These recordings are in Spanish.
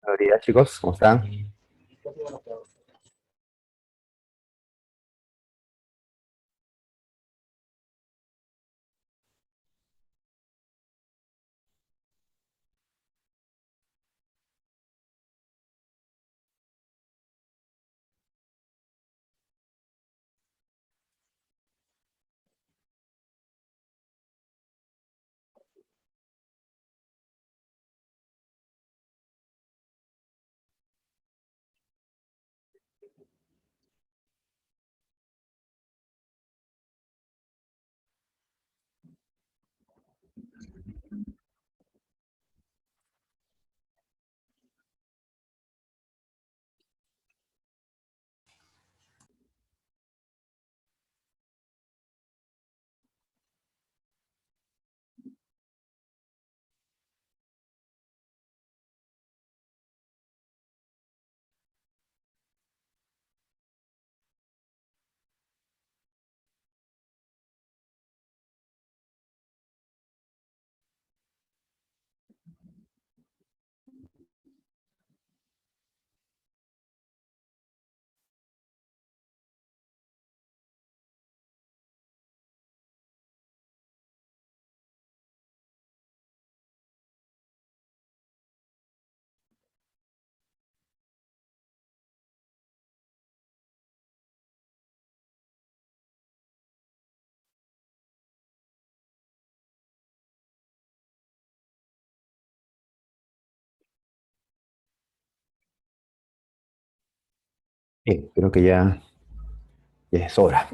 Buenos días, chicos, ¿cómo están? Creo que ya es hora.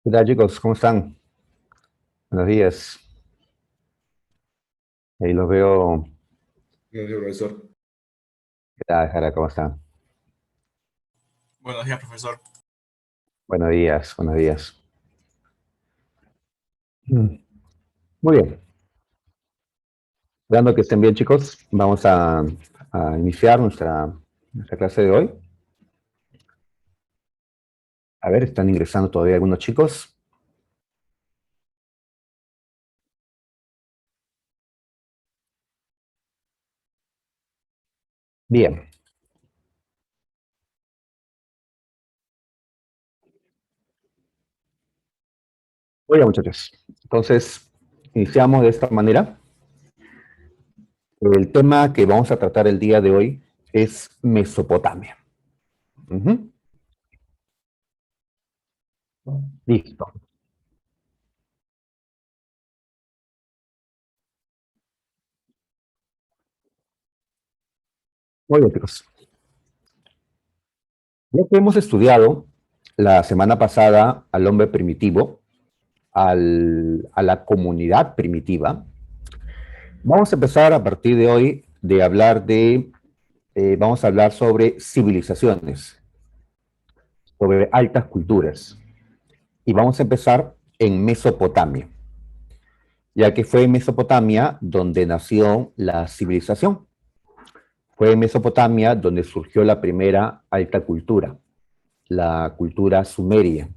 ¿Qué tal, chicos? ¿Cómo están? Buenos días. Ahí los veo. Buenos días, profesor. ¿Qué tal, Jara? ¿Cómo están? Buenos días, profesor. Buenos días, buenos días. Mm, Muy bien. Dando que estén bien, chicos, vamos a iniciar nuestra clase de hoy. A ver, ¿están ingresando todavía algunos chicos? Bien. Muy bien, muchachos. Entonces, iniciamos de esta manera. El tema que vamos a tratar el día de hoy es Mesopotamia. Ujú. Listo. Muy bien, chicos. Ya que hemos estudiado la semana pasada al hombre primitivo, a la comunidad primitiva, vamos a empezar a partir de hoy de hablar vamos a hablar sobre civilizaciones, sobre altas culturas. Y vamos a empezar en Mesopotamia, ya que fue en Mesopotamia donde nació la civilización. Fue en Mesopotamia donde surgió la primera alta cultura, la cultura sumeria.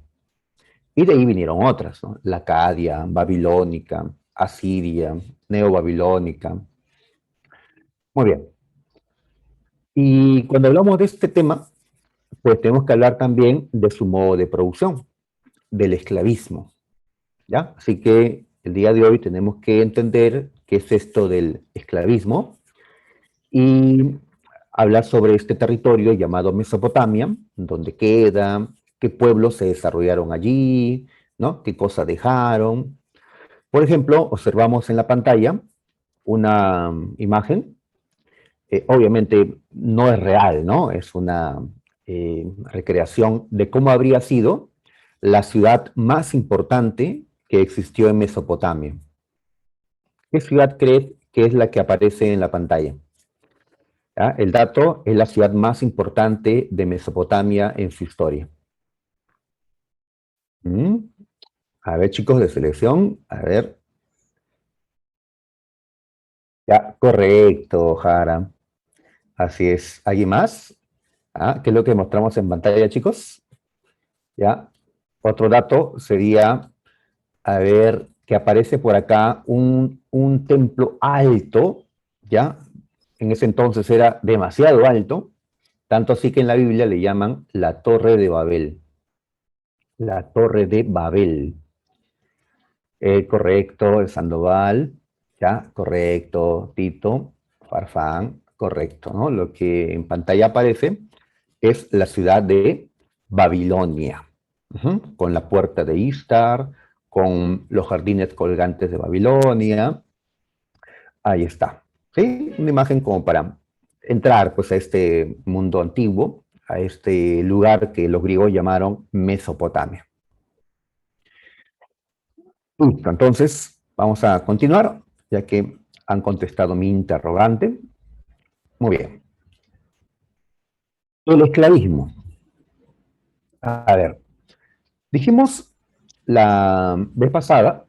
Y de ahí vinieron otras, ¿no? La Acadia, Babilónica, Asiria, Neobabilónica. Muy bien. Y cuando hablamos de este tema, pues tenemos que hablar también de su modo de producción, del esclavismo, ¿ya? Así que el día de hoy tenemos que entender qué es esto del esclavismo y hablar sobre este territorio llamado Mesopotamia, dónde queda, qué pueblos se desarrollaron allí, ¿no? Qué cosas dejaron. Por ejemplo, observamos en la pantalla una imagen, obviamente no es real, ¿no? Es una recreación de cómo habría sido la ciudad más importante que existió en Mesopotamia. ¿Qué ciudad crees que es la que aparece en la pantalla? ¿Ya? El dato es la ciudad más importante de Mesopotamia en su historia. Mm, A ver, chicos de selección, a ver. Ya, correcto, Jara. Así es. ¿Alguien más? ¿Qué es lo que mostramos en pantalla, chicos? Ya. Otro dato sería, a ver, que aparece por acá un templo alto, ¿ya? En ese entonces era demasiado alto, tanto así que en la Biblia le llaman la Torre de Babel. La Torre de Babel. Correcto, el Sandoval, ¿ya? Correcto, Tito, Farfán, correcto, ¿no? Lo que en pantalla aparece es la ciudad de Babilonia, con la puerta de Ishtar, con los jardines colgantes de Babilonia. Ahí está, ¿sí? Una imagen como para entrar pues a este mundo antiguo, a este lugar que los griegos llamaron Mesopotamia. Listo, entonces vamos a continuar, ya que han contestado mi interrogante. Muy bien. El esclavismo. A ver, dijimos la vez pasada,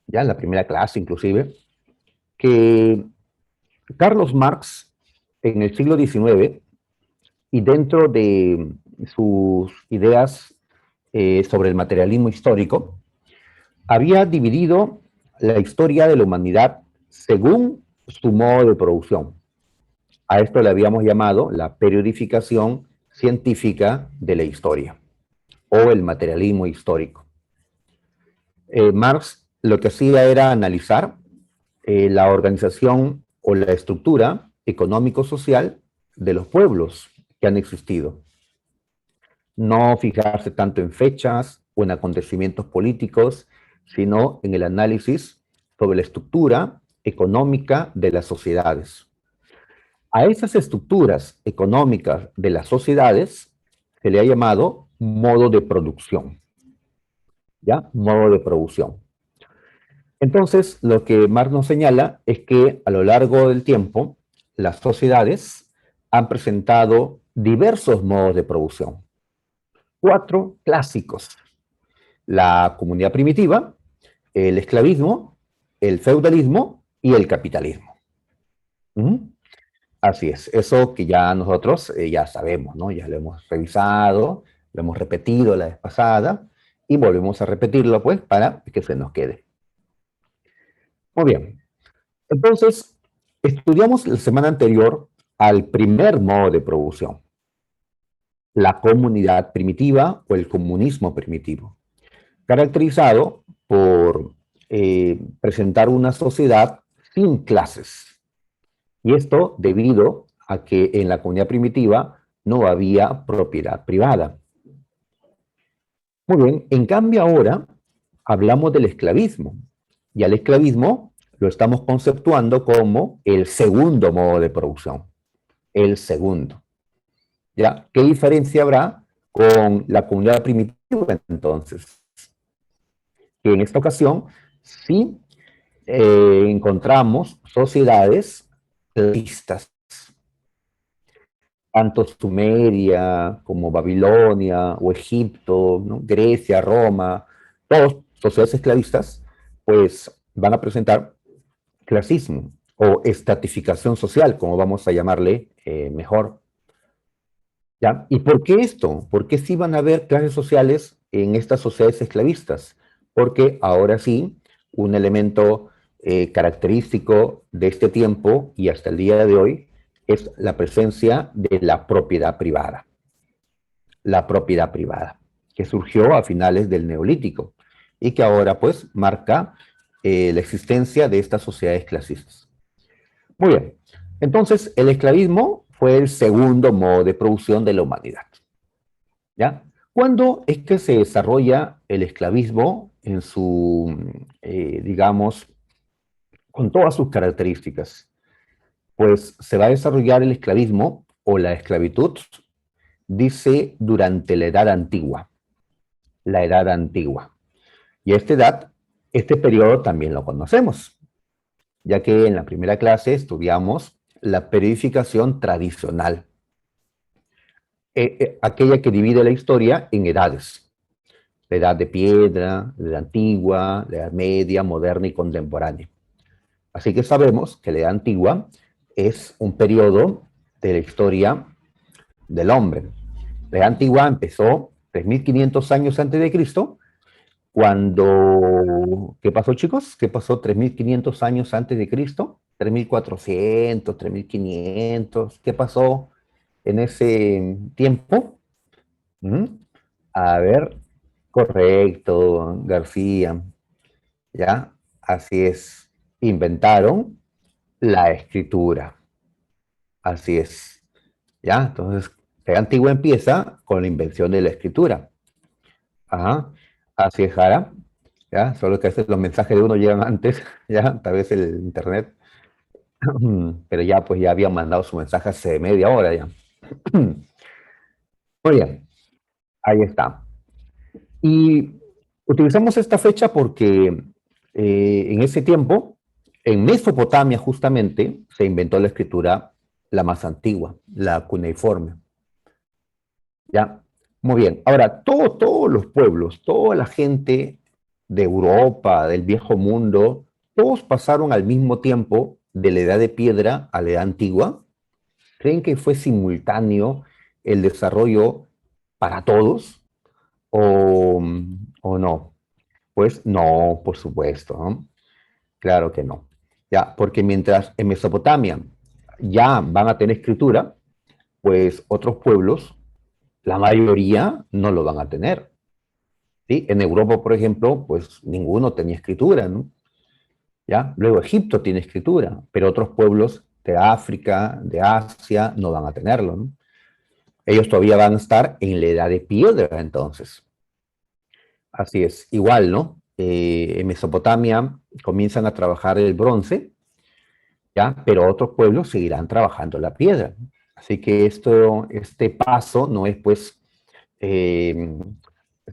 ya en la primera clase inclusive, que Carlos Marx en el siglo XIX y dentro de sus ideas sobre el materialismo histórico, había dividido la historia de la humanidad según su modo de producción. A esto le habíamos llamado la periodificación científica de la historia o el materialismo histórico. Marx lo que hacía era analizar la organización o la estructura económico-social de los pueblos que han existido. No fijarse tanto en fechas o en acontecimientos políticos, sino en el análisis sobre la estructura económica de las sociedades. A esas estructuras económicas de las sociedades se le ha llamado modo de producción, ¿ya? Modo de producción. Entonces, lo que Marx nos señala es que a lo largo del tiempo, las sociedades han presentado diversos modos de producción. 4 clásicos: la comunidad primitiva, el esclavismo, el feudalismo y el capitalismo. Así es, eso que ya nosotros ya sabemos, ¿no? Ya lo hemos revisado, lo hemos repetido la vez pasada y volvemos a repetirlo, pues, para que se nos quede. Muy bien, entonces, estudiamos la semana anterior al primer modo de producción, la comunidad primitiva o el comunismo primitivo, caracterizado por presentar una sociedad sin clases. Y esto debido a que en la comunidad primitiva no había propiedad privada. Muy bien, en cambio ahora hablamos del esclavismo. Y al esclavismo lo estamos conceptuando como el segundo modo de producción. El segundo. ¿Ya? ¿Qué diferencia habrá con la comunidad primitiva entonces? Que en esta ocasión sí encontramos sociedades clasistas, tanto Sumeria como Babilonia o Egipto, ¿no? Grecia, Roma, todas sociedades esclavistas, pues van a presentar clasismo o estratificación social, como vamos a llamarle mejor. ¿Ya? ¿Y por qué esto? ¿Por qué sí van a haber clases sociales en estas sociedades esclavistas? Porque ahora sí, un elemento característico de este tiempo y hasta el día de hoy es la presencia de la propiedad privada. La propiedad privada, que surgió a finales del Neolítico y que ahora pues marca la existencia de estas sociedades clasistas. Muy bien, entonces el esclavismo fue el segundo modo de producción de la humanidad. ¿Ya? ¿Cuándo es que se desarrolla el esclavismo en su, digamos, con todas sus características? Pues se va a desarrollar el esclavismo o la esclavitud, dice, durante la Edad Antigua. La Edad Antigua. Y a esta edad, este periodo también lo conocemos, ya que en la primera clase estudiamos la periodificación tradicional, aquella que divide la historia en edades. la edad de piedra, la edad antigua, la edad media, moderna y contemporánea. Así que sabemos que la edad antigua es un periodo de la historia del hombre. La edad antigua empezó 3.500 años antes de Cristo, cuando, ¿qué pasó, chicos? ¿Qué pasó 3.500 años antes de Cristo? 3.400, 3.500, ¿qué pasó en ese tiempo? ¿Mm? A ver, correcto, García, ¿ya? Así es, inventaron la escritura, así es, ¿ya? Entonces, la antigua empieza con la invención de la escritura. Ajá, así es, Jara, ¿ya? Solo que a veces los mensajes de uno llegan antes, ¿ya? Tal vez el internet, pero ya pues ya habían mandado su mensaje hace media hora ya. Muy bien, ahí está. Y utilizamos esta fecha porque en ese tiempo, en Mesopotamia justamente, se inventó la escritura la más antigua, la cuneiforme. ¿Ya? Muy bien. Ahora, todos los pueblos, toda la gente de Europa, del viejo mundo, todos pasaron al mismo tiempo de la edad de piedra a la edad antigua. ¿Creen que fue simultáneo el desarrollo para todos o, o no? Pues no, por supuesto, ¿no? Claro que no. Ya, porque mientras en Mesopotamia ya van a tener escritura, pues otros pueblos, la mayoría no lo van a tener. ¿Sí? En Europa, por ejemplo, pues ninguno tenía escritura, ¿no? ¿Ya? Luego Egipto tiene escritura, pero otros pueblos de África, de Asia, no van a tenerlo, ¿no? Ellos todavía van a estar en la edad de piedra, entonces. Así es, igual, ¿no? En Mesopotamia comienzan a trabajar el bronce, ¿ya? Pero otros pueblos seguirán trabajando la piedra. Así que este paso no es, pues, eh,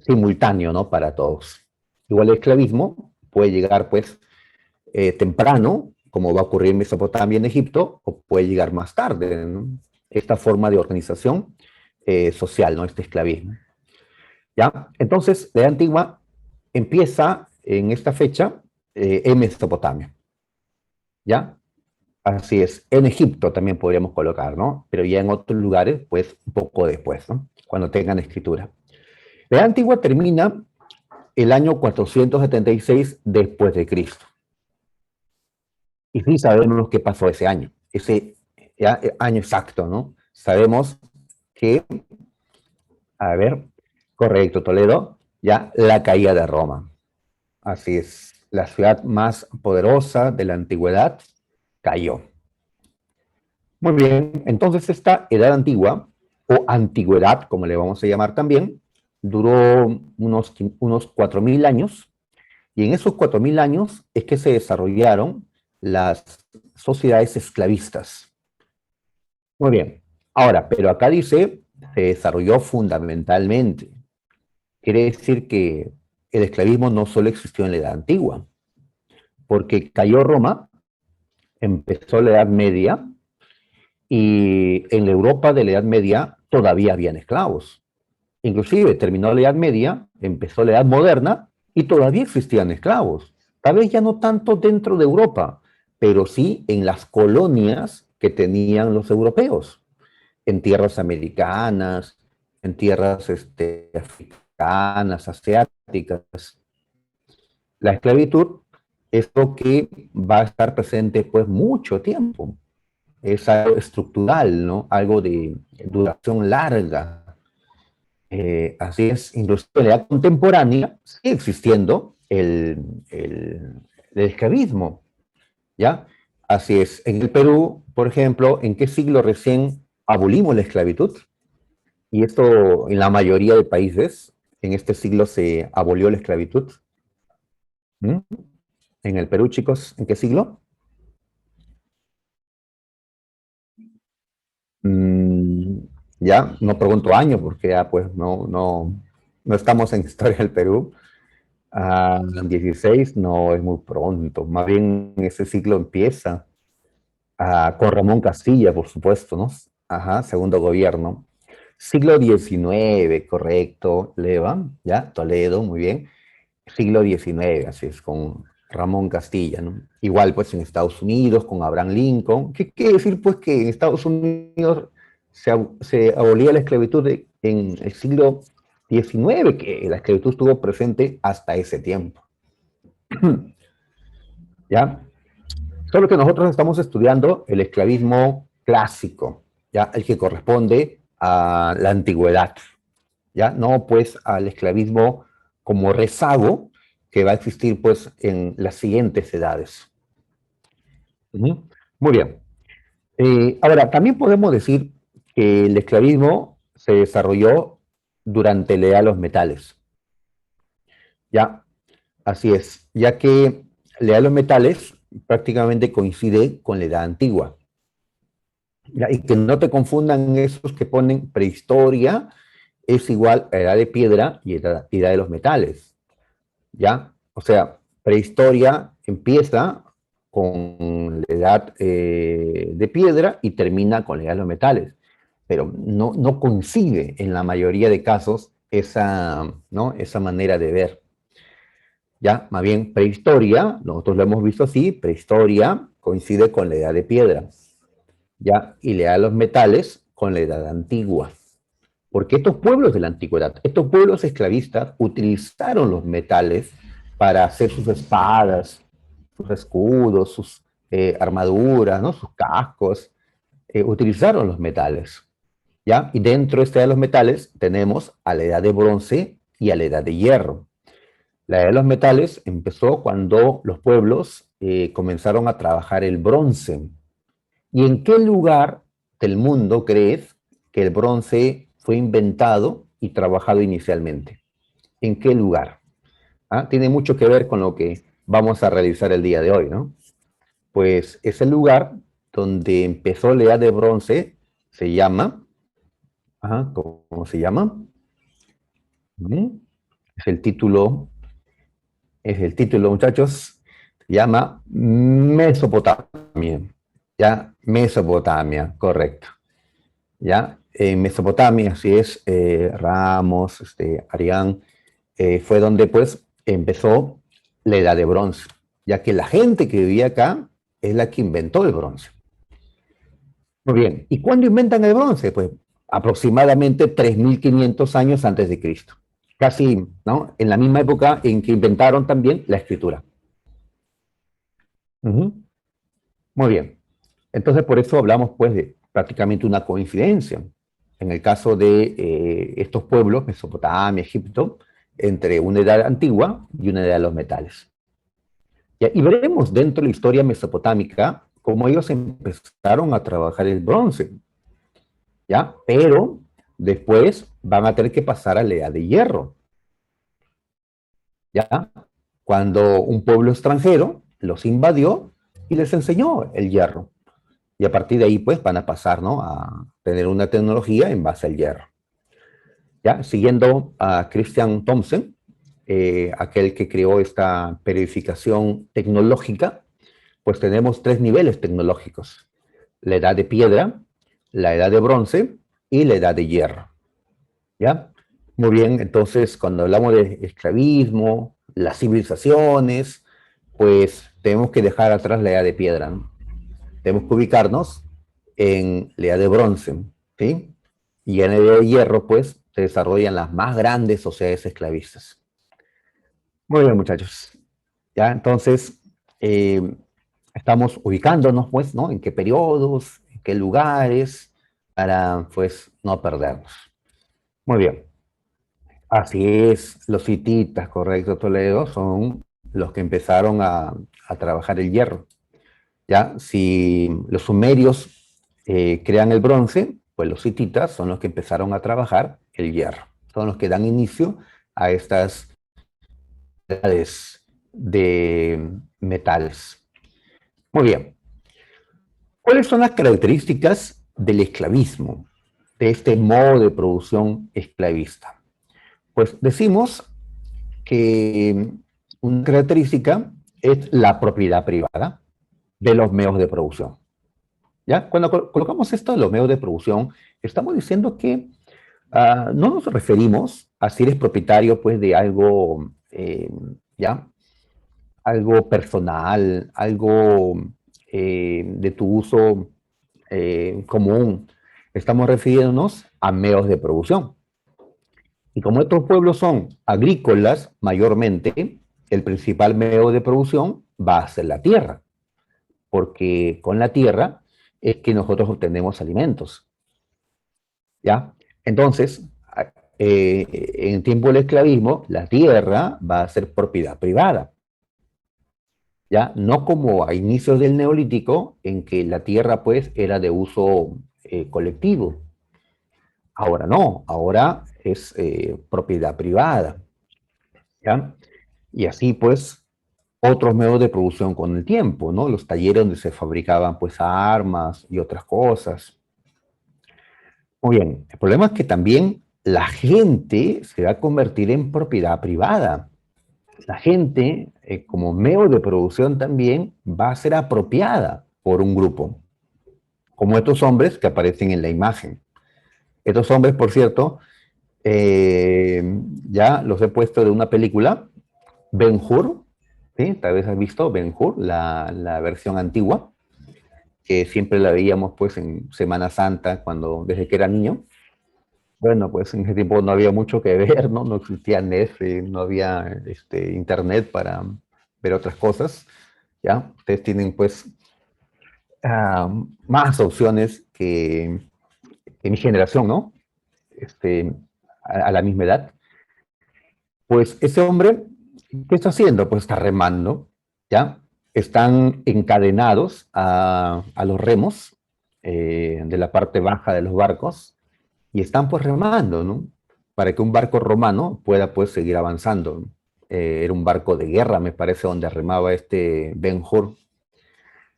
simultáneo, ¿no? Para todos. Igual el esclavismo puede llegar, pues, temprano, como va a ocurrir en Mesopotamia y en Egipto, o puede llegar más tarde, ¿no? Esta forma de organización social, ¿no? Este esclavismo. ¿Ya? Entonces, la edad antigua empieza en esta fecha en Mesopotamia, ¿ya? Así es. En Egipto también podríamos colocar, ¿no? Pero ya en otros lugares, pues, un poco después, ¿no? Cuando tengan escritura. La edad antigua termina el año 476 después de Cristo. Y sí sabemos qué pasó ese año, ese ya, año exacto, ¿no? Sabemos que, a ver, correcto, Toledo, ya la caída de Roma. Así es, la ciudad más poderosa de la antigüedad cayó. Muy bien, entonces esta edad antigua, o antigüedad, como le vamos a llamar también, duró unos 4.000 años, y en esos 4.000 años es que se desarrollaron las sociedades esclavistas. Muy bien, ahora, pero acá dice, se desarrolló fundamentalmente. Quiere decir que el esclavismo no solo existió en la Edad Antigua, porque cayó Roma, empezó la Edad Media, y en la Europa de la Edad Media todavía habían esclavos. Inclusive terminó la Edad Media, empezó la Edad Moderna y todavía existían esclavos. Tal vez ya no tanto dentro de Europa, pero sí en las colonias que tenían los europeos, en tierras americanas, en tierras africanas, asiáticas. La esclavitud es lo que va a estar presente pues mucho tiempo. Es algo estructural, ¿no? Algo de duración larga. Así es, incluso en la edad contemporánea sigue existiendo el esclavismo, ¿ya? Así es. En el Perú, por ejemplo, ¿en qué siglo recién abolimos la esclavitud? Y esto en la mayoría de países, en este siglo se abolió la esclavitud. ¿Mm? En el Perú, chicos, ¿en qué siglo? Mm, ya, no pregunto año porque ya pues no estamos en historia del Perú. 16 no es muy pronto, más bien ese ciclo empieza con Ramón Castilla, por supuesto, ¿no? Ajá, segundo gobierno. Siglo XIX, correcto, Leva, ¿ya? Toledo, muy bien. Siglo XIX, así es, con Ramón Castilla, ¿no? Igual, pues, en Estados Unidos, con Abraham Lincoln. ¿Qué quiere decir, pues, que en Estados Unidos se abolía la esclavitud en el siglo XIX, que la esclavitud estuvo presente hasta ese tiempo? ¿Ya? Solo que nosotros estamos estudiando el esclavismo clásico, ¿ya? El que corresponde a la antigüedad, ¿ya? No, pues, al esclavismo como rezago que va a existir, pues, en las siguientes edades. Ujú. Muy bien. Ahora, también podemos decir que el esclavismo se desarrolló durante la edad de los metales, ¿ya? Así es, ya que la edad de los metales prácticamente coincide con la edad antigua. ¿Ya? Y que no te confundan esos que ponen prehistoria es igual a edad de piedra y edad de los metales, ¿ya? O sea, prehistoria empieza con la edad de piedra y termina con la edad de los metales, pero no coincide en la mayoría de casos esa, ¿no? Esa manera de ver, ¿ya? Más bien, prehistoria, nosotros lo hemos visto así, prehistoria coincide con la edad de piedra, ¿ya? Y le da los metales con la edad antigua. Porque estos pueblos de la antigüedad, estos pueblos esclavistas utilizaron los metales para hacer sus espadas, sus escudos, sus armaduras, ¿no? Sus cascos, utilizaron los metales, ¿ya? Y dentro de esta edad de los metales tenemos a la edad de bronce y a la edad de hierro. La edad de los metales empezó cuando los pueblos comenzaron a trabajar el bronce. ¿Y en qué lugar del mundo crees que el bronce fue inventado y trabajado inicialmente? ¿En qué lugar? ¿Ah? Tiene mucho que ver con lo que vamos a realizar el día de hoy, ¿no? Pues ese lugar donde empezó la edad de bronce se llama, ¿cómo se llama? ¿Mm? Es el título, muchachos, se llama Mesopotamia. ¿Ya? Mesopotamia, correcto. ¿Ya? En Mesopotamia, así es, Ramos, Arián, fue donde pues empezó la edad de bronce, ya que la gente que vivía acá es la que inventó el bronce. Muy bien, ¿y cuándo inventan el bronce? Pues aproximadamente 3.500 años antes de Cristo. Casi, ¿no? En la misma época en que inventaron también la escritura. Ujú. Muy bien. Entonces, por eso hablamos, pues, de prácticamente una coincidencia. En el caso de estos pueblos, Mesopotamia, Egipto, entre una edad antigua y una edad de los metales. ¿Ya? Y veremos dentro de la historia mesopotámica cómo ellos empezaron a trabajar el bronce, ¿ya? Pero después van a tener que pasar a la edad de hierro, ¿ya? Cuando un pueblo extranjero los invadió y les enseñó el hierro. Y a partir de ahí, pues, van a pasar, ¿no? A tener una tecnología en base al hierro. ¿Ya? Siguiendo a Christian Thompson, aquel que creó esta periodificación tecnológica, pues tenemos tres niveles tecnológicos: la edad de piedra, la edad de bronce y la edad de hierro. ¿Ya? Muy bien, entonces cuando hablamos de esclavismo, las civilizaciones, pues tenemos que dejar atrás la edad de piedra, ¿no? Tenemos que ubicarnos en la edad de bronce, ¿sí? Y en la edad de hierro, pues, se desarrollan las más grandes sociedades esclavistas. Muy bien, muchachos. Ya, entonces, estamos ubicándonos, pues, ¿no? En qué periodos, en qué lugares, para, pues, no perdernos. Muy bien. Así es, los hititas, correcto, Toledo, son los que empezaron a trabajar el hierro. ¿Ya? Si los sumerios crean el bronce, pues los hititas son los que empezaron a trabajar el hierro. Son los que dan inicio a estas edades de metales. Muy bien. ¿Cuáles son las características del esclavismo, de este modo de producción esclavista? Pues decimos que una característica es la propiedad privada de los medios de producción. ¿Ya? Cuando colocamos esto en los medios de producción, estamos diciendo que No nos referimos a si eres propietario pues de algo, ¿ya? Algo personal, algo de tu uso común. Estamos refiriéndonos a medios de producción. Y como estos pueblos son agrícolas mayormente, el principal medio de producción va a ser la tierra, porque con la tierra es que nosotros obtenemos alimentos, ¿ya? Entonces, en el tiempo del esclavismo, la tierra va a ser propiedad privada, ¿ya? No como a inicios del Neolítico, en que la tierra, pues, era de uso colectivo. Ahora no, ahora es propiedad privada, ¿ya? Y así, pues, otros medios de producción con el tiempo, ¿no? Los talleres donde se fabricaban, pues, armas y otras cosas. Muy bien, el problema es que también la gente se va a convertir en propiedad privada. La gente, como medio de producción también, va a ser apropiada por un grupo, como estos hombres que aparecen en la imagen. Estos hombres, por cierto, eh, ya los he puesto de una película, Ben-Hur, ¿sí? Tal vez has visto Ben-Hur, la versión antigua, que siempre la veíamos pues en Semana Santa, desde que era niño. Bueno, pues en ese tiempo no había mucho que ver, ¿no? No existía Netflix, no había internet para ver otras cosas, ¿ya? Ustedes tienen pues ah, más opciones que mi generación, ¿no? Este, a la misma edad. Pues ese hombre, ¿qué está haciendo? Pues está remando, ¿ya? Están encadenados a los remos de la parte baja de los barcos y están pues remando, ¿no? Para que un barco romano pueda pues seguir avanzando. Era un barco de guerra, me parece, donde remaba este Ben-Hur.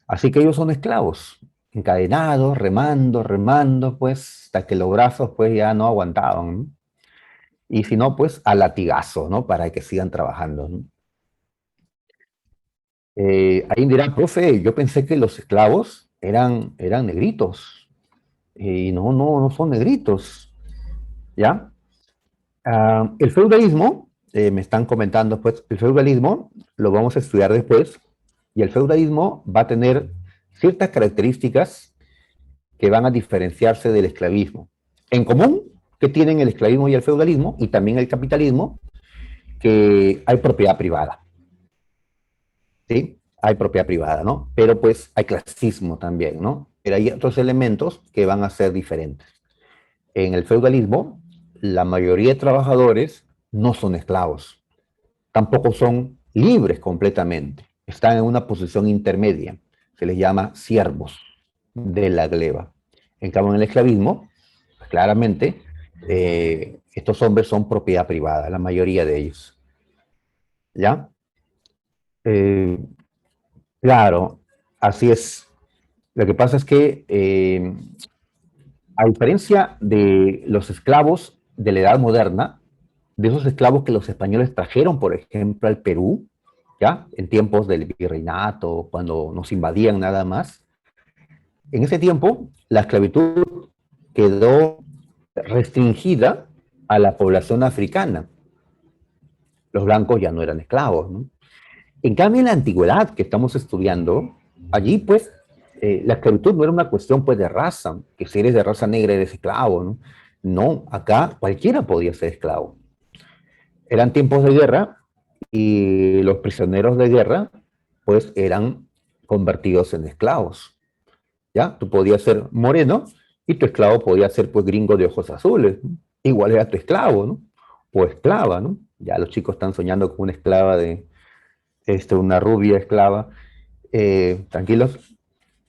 Así que ellos son esclavos, encadenados, remando, remando, pues, hasta que los brazos pues ya no aguantaban, ¿no? Y si no, pues a latigazo, ¿no? Para que sigan trabajando, ¿no? Alguien dirá, profe, yo pensé que los esclavos eran negritos. Y no, no, no son negritos, ¿ya? El feudalismo, me están comentando, pues, el feudalismo lo vamos a estudiar después, y el feudalismo va a tener ciertas características que van a diferenciarse del esclavismo. En común, que tienen el esclavismo y el feudalismo, y también el capitalismo, que hay propiedad privada, ¿sí? Hay propiedad privada, ¿no? Pero pues hay clasismo también, ¿no? Pero hay otros elementos que van a ser diferentes. En el feudalismo, la mayoría de trabajadores no son esclavos, tampoco son libres completamente, están en una posición intermedia, se les llama siervos de la gleba. En cambio, en el esclavismo, pues, claramente, estos hombres son propiedad privada, la mayoría de ellos, ¿ya? Eh, claro, así es. Lo que pasa es que, a diferencia de los esclavos de la Edad Moderna, de esos esclavos que los españoles trajeron, por ejemplo, al Perú, ¿ya? En tiempos del virreinato, cuando nos invadían nada más. En ese tiempo, la esclavitud quedó restringida a la población africana. Los blancos ya no eran esclavos, ¿no? En cambio, en la antigüedad que estamos estudiando, allí pues la esclavitud no era una cuestión pues de raza, que si eres de raza negra eres esclavo, ¿no? No, acá cualquiera podía ser esclavo. Eran tiempos de guerra y los prisioneros de guerra pues eran convertidos en esclavos, ¿ya? Tú podías ser moreno y tu esclavo podía ser pues gringo de ojos azules, ¿no? Igual era tu esclavo, ¿no? O esclava, ¿no? Ya los chicos están soñando con una esclava una rubia esclava, tranquilos.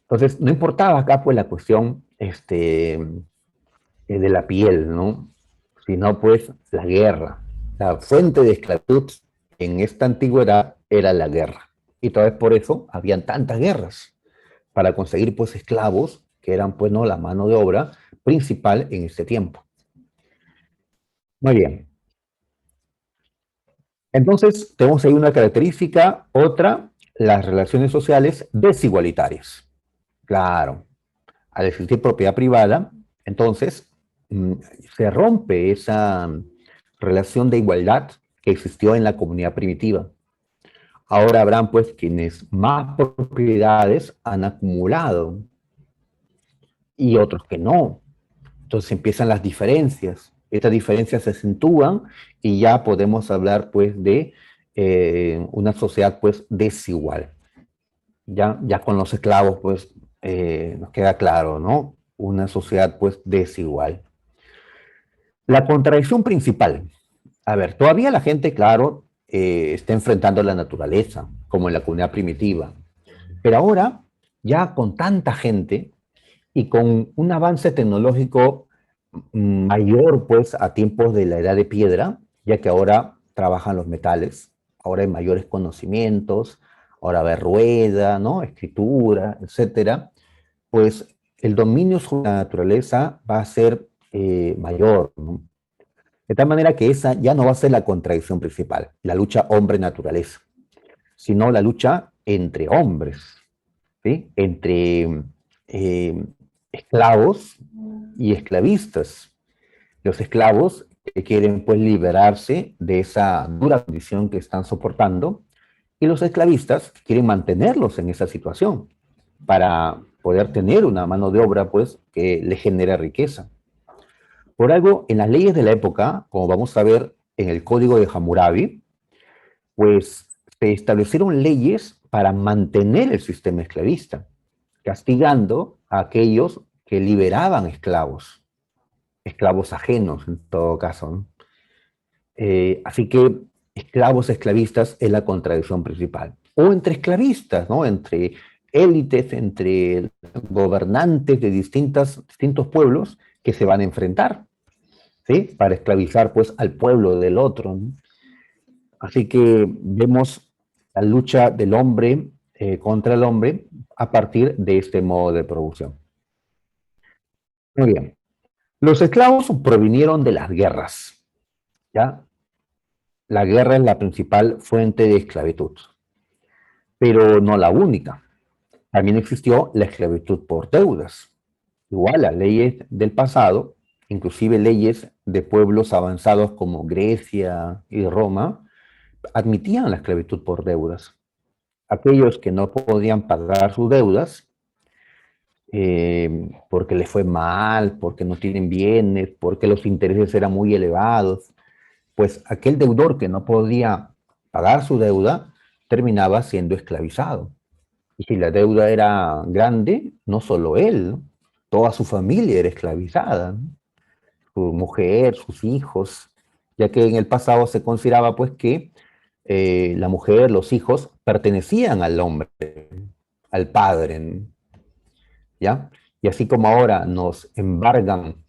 Entonces, no importaba acá pues la cuestión de la piel, ¿no? Sino pues la guerra. La fuente de esclavitud en esta antigüedad era la guerra. Y tal vez por eso habían tantas guerras, para conseguir pues esclavos que eran pues no la mano de obra principal en este tiempo. Muy bien. Entonces, tenemos ahí una característica, otra, las relaciones sociales desigualitarias. Claro, al existir propiedad privada, entonces mm, se rompe esa relación de igualdad que existió en la comunidad primitiva. Ahora habrán pues quienes más propiedades han acumulado y otros que no. Entonces empiezan las diferencias. Estas diferencias se acentúan y ya podemos hablar pues de una sociedad pues desigual. Ya con los esclavos pues nos queda claro, ¿no? Una sociedad pues desigual. La contradicción principal. A ver, todavía la gente, claro, está enfrentando la naturaleza, como en la comunidad primitiva. Pero ahora, ya con tanta gente y con un avance tecnológico mayor, pues, a tiempos de la edad de piedra, ya que ahora trabajan los metales, ahora hay mayores conocimientos, ahora va rueda, ¿no? Escritura, etcétera, pues el dominio sobre la naturaleza va a ser mayor, ¿no? De tal manera que esa ya no va a ser la contradicción principal, la lucha hombre-naturaleza, sino la lucha entre hombres, ¿sí? Entre eh, esclavos y esclavistas. Los esclavos que quieren pues liberarse de esa dura condición que están soportando y los esclavistas que quieren mantenerlos en esa situación para poder tener una mano de obra pues que le genere riqueza. Por algo, en las leyes de la época, como vamos a ver en el Código de Hammurabi, pues se establecieron leyes para mantener el sistema esclavista, castigando a aquellos que liberaban esclavos, esclavos ajenos en todo caso, ¿no? Así que esclavos esclavistas es la contradicción principal. O entre esclavistas, ¿no? Entre élites, entre gobernantes de distintos pueblos que se van a enfrentar, ¿sí? Para esclavizar pues al pueblo del otro, ¿no? Así que vemos la lucha del hombre contra el hombre a partir de este modo de producción. Muy bien. Los esclavos provinieron de las guerras, ¿ya? La guerra es la principal fuente de esclavitud, pero no la única. También existió la esclavitud por deudas. Igual las leyes del pasado, inclusive leyes de pueblos avanzados como Grecia y Roma, admitían la esclavitud por deudas. Aquellos que no podían pagar sus deudas, porque les fue mal, porque no tienen bienes, porque los intereses eran muy elevados, pues aquel deudor que no podía pagar su deuda terminaba siendo esclavizado. Y si la deuda era grande, no solo él, ¿no? Toda su familia era esclavizada, ¿no? Su mujer, sus hijos, ya que en el pasado se consideraba pues que la mujer, los hijos, pertenecían al hombre, al padre, ¿no? ¿Ya? Y así como ahora nos embargan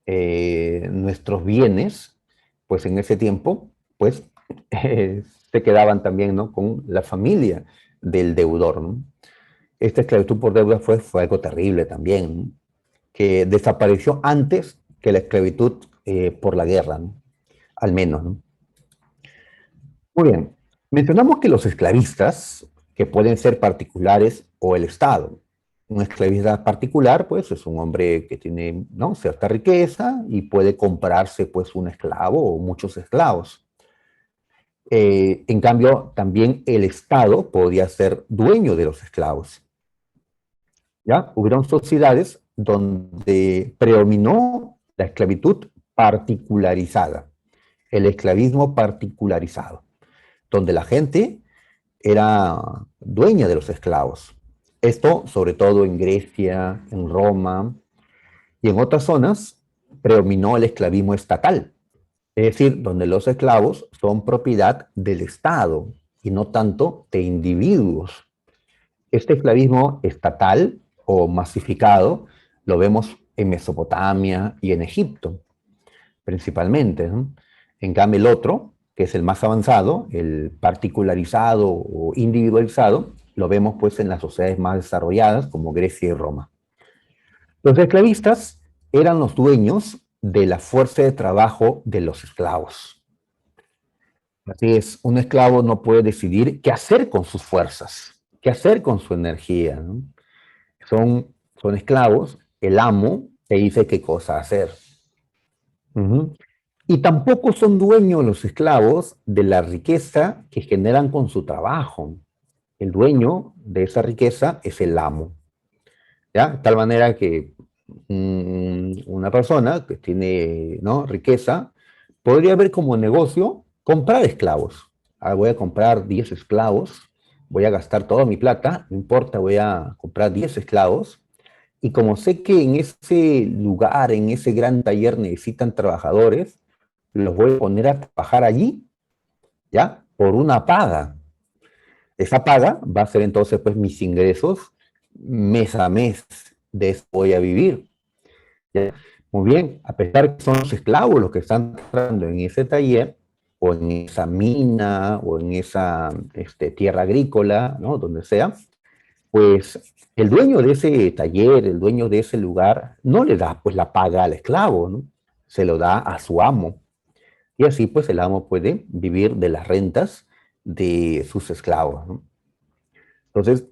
nuestros bienes, pues en ese tiempo, pues se quedaban también, ¿no? Con la familia del deudor, ¿no? Esta esclavitud por deuda fue algo terrible también, ¿no? Que desapareció antes que la esclavitud por la guerra, ¿no? Al menos, ¿no? Muy bien. Mencionamos que los esclavistas, que pueden ser particulares o el Estado. Un esclavista particular, pues, es un hombre que tiene, ¿no?, cierta riqueza y puede comprarse, pues, un esclavo o muchos esclavos. En cambio, también el Estado podía ser dueño de los esclavos. ¿Ya? Hubieron sociedades donde predominó la esclavitud particularizada, el esclavismo particularizado, donde la gente era dueña de los esclavos. Esto sobre todo en Grecia, en Roma y en otras zonas predominó el esclavismo estatal, es decir, donde los esclavos son propiedad del Estado y no tanto de individuos. Este esclavismo estatal o masificado lo vemos en Mesopotamia y en Egipto, principalmente, ¿no? En cambio, el otro, que es el más avanzado, el particularizado o individualizado, lo vemos pues en las sociedades más desarrolladas como Grecia y Roma. Los esclavistas eran los dueños de la fuerza de trabajo de los esclavos. Así es, un esclavo no puede decidir qué hacer con sus fuerzas, qué hacer con su energía, ¿no? Son esclavos, el amo te dice qué cosa hacer. Ujú. Y tampoco son dueños los esclavos de la riqueza que generan con su trabajo. El dueño de esa riqueza es el amo, ¿ya? De tal manera que una persona que tiene, ¿no?, riqueza podría ver como negocio comprar esclavos. Ah, voy a comprar 10 esclavos, voy a gastar toda mi plata, no importa, voy a comprar 10 esclavos. Y como sé que en ese lugar, en ese gran taller necesitan trabajadores, los voy a poner a trabajar allí, ¿ya? Por una paga. Esa paga va a ser entonces pues mis ingresos mes a mes, de eso voy a vivir. ¿Ya? Muy bien, a pesar que son los esclavos los que están trabajando en ese taller, o en esa mina, o en esa tierra agrícola, ¿no?, donde sea, pues el dueño de ese taller, el dueño de ese lugar, no le da pues la paga al esclavo, ¿no? Se lo da a su amo. Y así pues el amo puede vivir de las rentas de sus esclavos, ¿no? Entonces,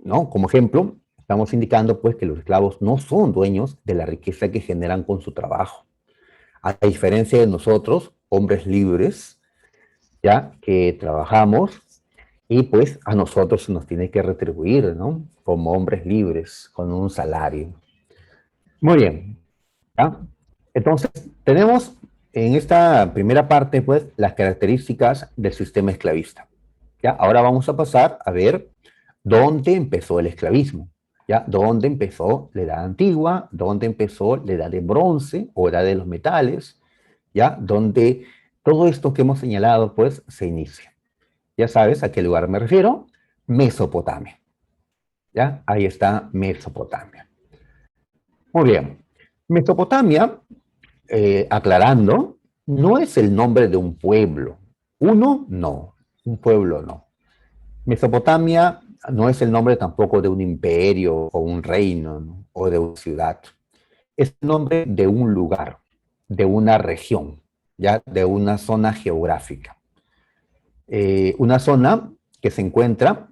¿no?, como ejemplo, estamos indicando pues que los esclavos no son dueños de la riqueza que generan con su trabajo. A diferencia de nosotros, hombres libres, ya que trabajamos y pues a nosotros se nos tiene que retribuir, ¿no?, como hombres libres, con un salario. Muy bien, ¿ya? Entonces, tenemos en esta primera parte pues las características del sistema esclavista. ¿Ya? Ahora vamos a pasar a ver dónde empezó el esclavismo, ¿ya? Dónde empezó la edad antigua, dónde empezó la edad de bronce o edad de los metales, ¿ya? Donde todo esto que hemos señalado, pues, se inicia. Ya sabes a qué lugar me refiero: Mesopotamia, ¿ya? Ahí está Mesopotamia. Muy bien. Mesopotamia, aclarando, no es el nombre de un pueblo. Uno, no. Un pueblo, no. Mesopotamia no es el nombre tampoco de un imperio o un reino, ¿no?, o de una ciudad. Es el nombre de un lugar, de una región, ya, de una zona geográfica. Una zona que se encuentra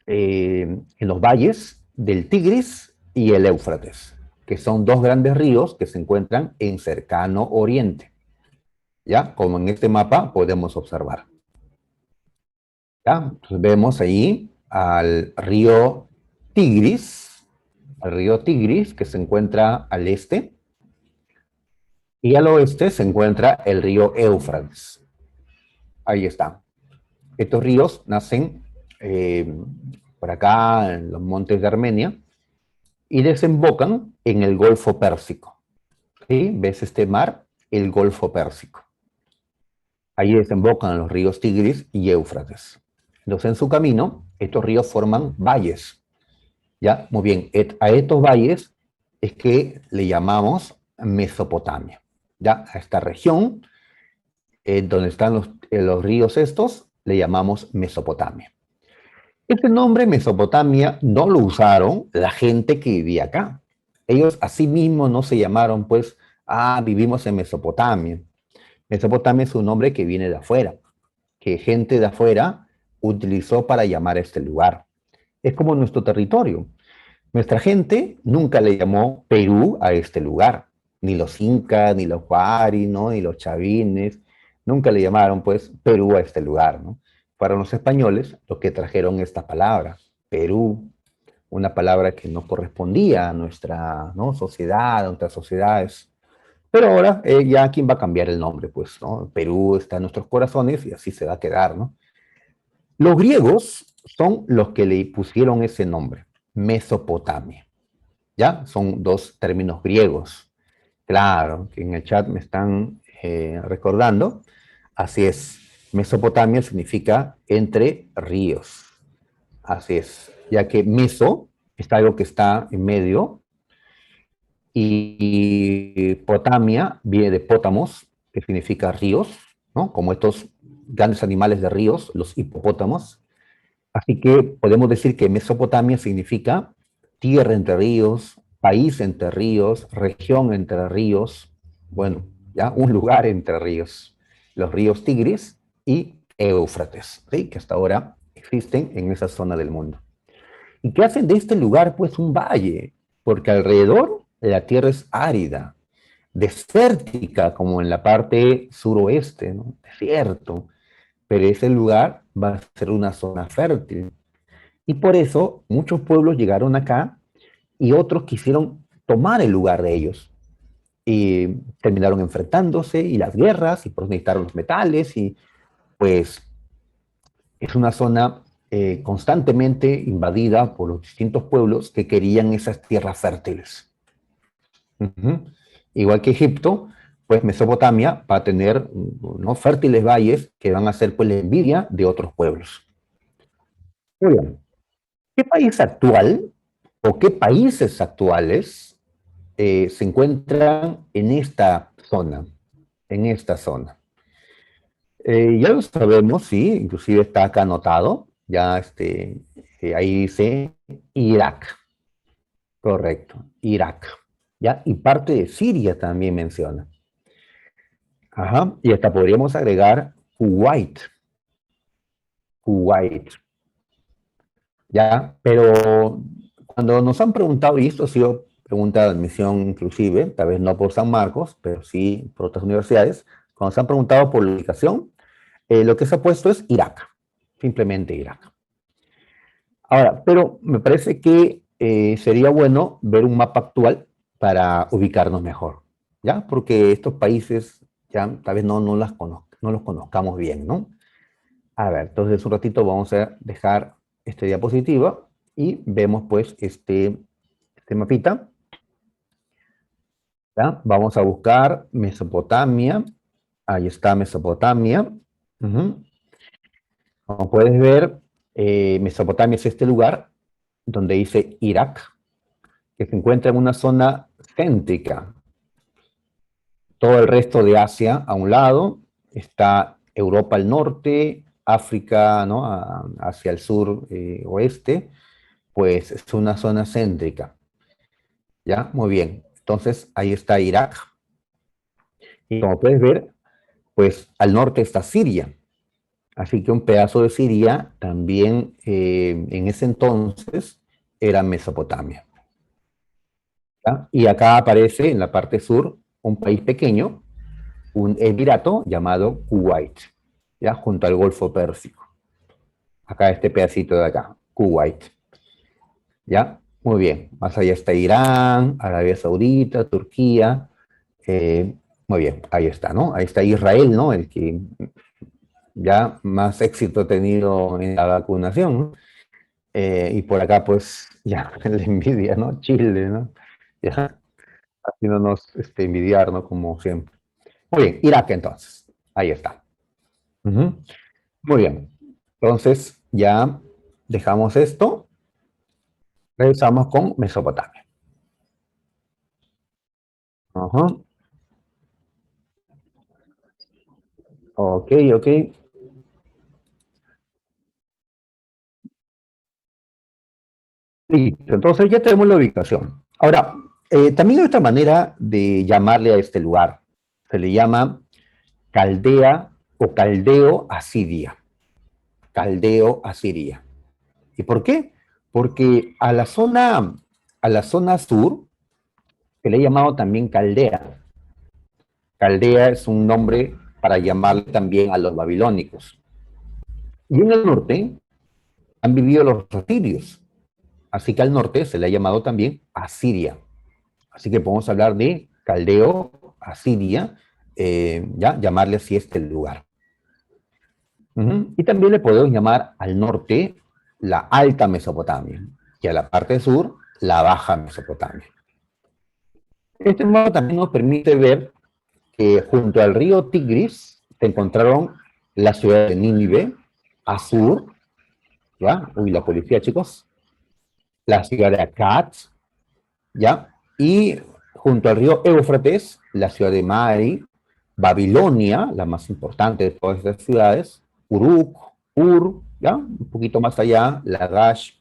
en los valles del Tigris y el Éufrates, que son dos grandes ríos que se encuentran en cercano oriente, ya, como en este mapa podemos observar. ¿Ya? Entonces vemos ahí al río Tigris que se encuentra al este, y al oeste se encuentra el río Éufrates. Ahí está. Estos ríos nacen por acá en los montes de Armenia y desembocan en el Golfo Pérsico. ¿Sí? ¿Ves este mar? El Golfo Pérsico. Ahí desembocan los ríos Tigris y Éufrates. Entonces, en su camino, estos ríos forman valles. ¿Ya? Muy bien, a estos valles es que le llamamos Mesopotamia. ¿Ya? A esta región donde están los ríos estos, le llamamos Mesopotamia. Este nombre Mesopotamia no lo usaron la gente que vivía acá. Ellos a sí mismos no se llamaron, pues, vivimos en Mesopotamia. Mesopotamia es un nombre que viene de afuera, que gente de afuera utilizó para llamar a este lugar. Es como nuestro territorio. Nuestra gente nunca le llamó Perú a este lugar, ni los incas, ni los huari, ¿no?, ni los chavines, nunca le llamaron pues Perú a este lugar, ¿no? Para los españoles, los que trajeron esta palabra, Perú, una palabra que no correspondía a nuestra, ¿no?, sociedad, a nuestras sociedades. Pero ahora ya quién va a cambiar el nombre, pues, ¿no? Perú está en nuestros corazones y así se va a quedar, ¿no? Los griegos son los que le pusieron ese nombre, Mesopotamia. ¿Ya? Son dos términos griegos. Claro, que en el chat me están recordando. Así es. Mesopotamia significa entre ríos. Así es. Ya que meso está algo que está en medio y potamia viene de pótamos, que significa ríos, ¿no? Como estos grandes animales de ríos, los hipopótamos. Así que podemos decir que Mesopotamia significa tierra entre ríos, país entre ríos, región entre ríos, bueno, ya un lugar entre ríos, los ríos Tigris y Éufrates, ¿sí?, que hasta ahora existen en esa zona del mundo. ¿Y qué hacen de este lugar? Pues un valle, porque alrededor la tierra es árida, desértica, como en la parte suroeste, ¿no? Desierto, pero ese lugar va a ser una zona fértil. Y por eso muchos pueblos llegaron acá y otros quisieron tomar el lugar de ellos. Y terminaron enfrentándose y las guerras, y por eso necesitaron los metales, y pues es una zona constantemente invadida por los distintos pueblos que querían esas tierras fértiles. Ujú. Igual que Egipto, pues Mesopotamia va a tener, ¿no?, fértiles valles que van a ser pues la envidia de otros pueblos. Muy bien. ¿Qué país actual o qué países actuales se encuentran en esta zona? En esta zona. Ya lo sabemos, sí, inclusive está acá anotado, ya ahí dice Irak, correcto, Irak, ¿ya? Y parte de Siria también menciona. Ajá, y hasta podríamos agregar Kuwait, Kuwait, ¿ya? Pero cuando nos han preguntado, y esto ha sido pregunta de admisión inclusive, tal vez no por San Marcos, pero sí por otras universidades, cuando se han preguntado por la ubicación, lo que se ha puesto es Irak, simplemente Irak. Ahora, pero me parece que sería bueno ver un mapa actual para ubicarnos mejor, ¿ya? Porque estos países ya tal vez no los conozcamos bien, ¿no? A ver, entonces un ratito vamos a dejar esta diapositiva y vemos pues este mapita, ¿ya? Vamos a buscar Mesopotamia, ahí está Mesopotamia. Ujú. Como puedes ver, Mesopotamia es este lugar donde dice Irak, que se encuentra en una zona céntrica. Todo el resto de Asia a un lado, está Europa al norte, África, ¿no?, hacia el sur oeste, pues es una zona céntrica. ¿Ya? Muy bien. Entonces ahí está Irak. Y como puedes ver, pues al norte está Siria. Así que un pedazo de Siria también en ese entonces era Mesopotamia. ¿Ya? Y acá aparece en la parte sur un país pequeño, un emirato llamado Kuwait, ¿ya? Junto al Golfo Pérsico. Acá este pedacito de acá, Kuwait. ¿Ya? Muy bien. Más allá está Irán, Arabia Saudita, Turquía. Muy bien, ahí está, ¿no? Ahí está Israel, ¿no? El que ya más éxito ha tenido en la vacunación, ¿no? Y por acá, pues, ya, la envidia, ¿no? Chile, ¿no? Ya, haciéndonos envidiar, ¿no? Como siempre. Muy bien, Irak entonces. Ahí está. Ujú. Muy bien. Entonces, ya dejamos esto. Regresamos con Mesopotamia. Ajá. Ok, ok. Listo. Entonces ya tenemos la ubicación. Ahora, también hay otra manera de llamarle a este lugar. Se le llama Caldea o Caldeo Asiria. Caldeo Asiria. ¿Y por qué? Porque a la zona sur se le ha llamado también Caldea. Caldea es un nombre para llamarle también a los babilónicos. Y en el norte han vivido los asirios. Así que al norte se le ha llamado también Asiria. Así que podemos hablar de Caldeo, Asiria, ya llamarle así este lugar. Y también le podemos llamar al norte la Alta Mesopotamia y a la parte sur la Baja Mesopotamia. Este mapa también nos permite ver que junto al río Tigris se encontraron la ciudad de Nínive, Asur, ¿ya? Uy, la policía, chicos. La ciudad de Akkad, ¿ya? Y junto al río Éufrates, la ciudad de Mari, Babilonia, la más importante de todas estas ciudades, Uruk, Ur, ¿ya? Un poquito más allá, Lagash,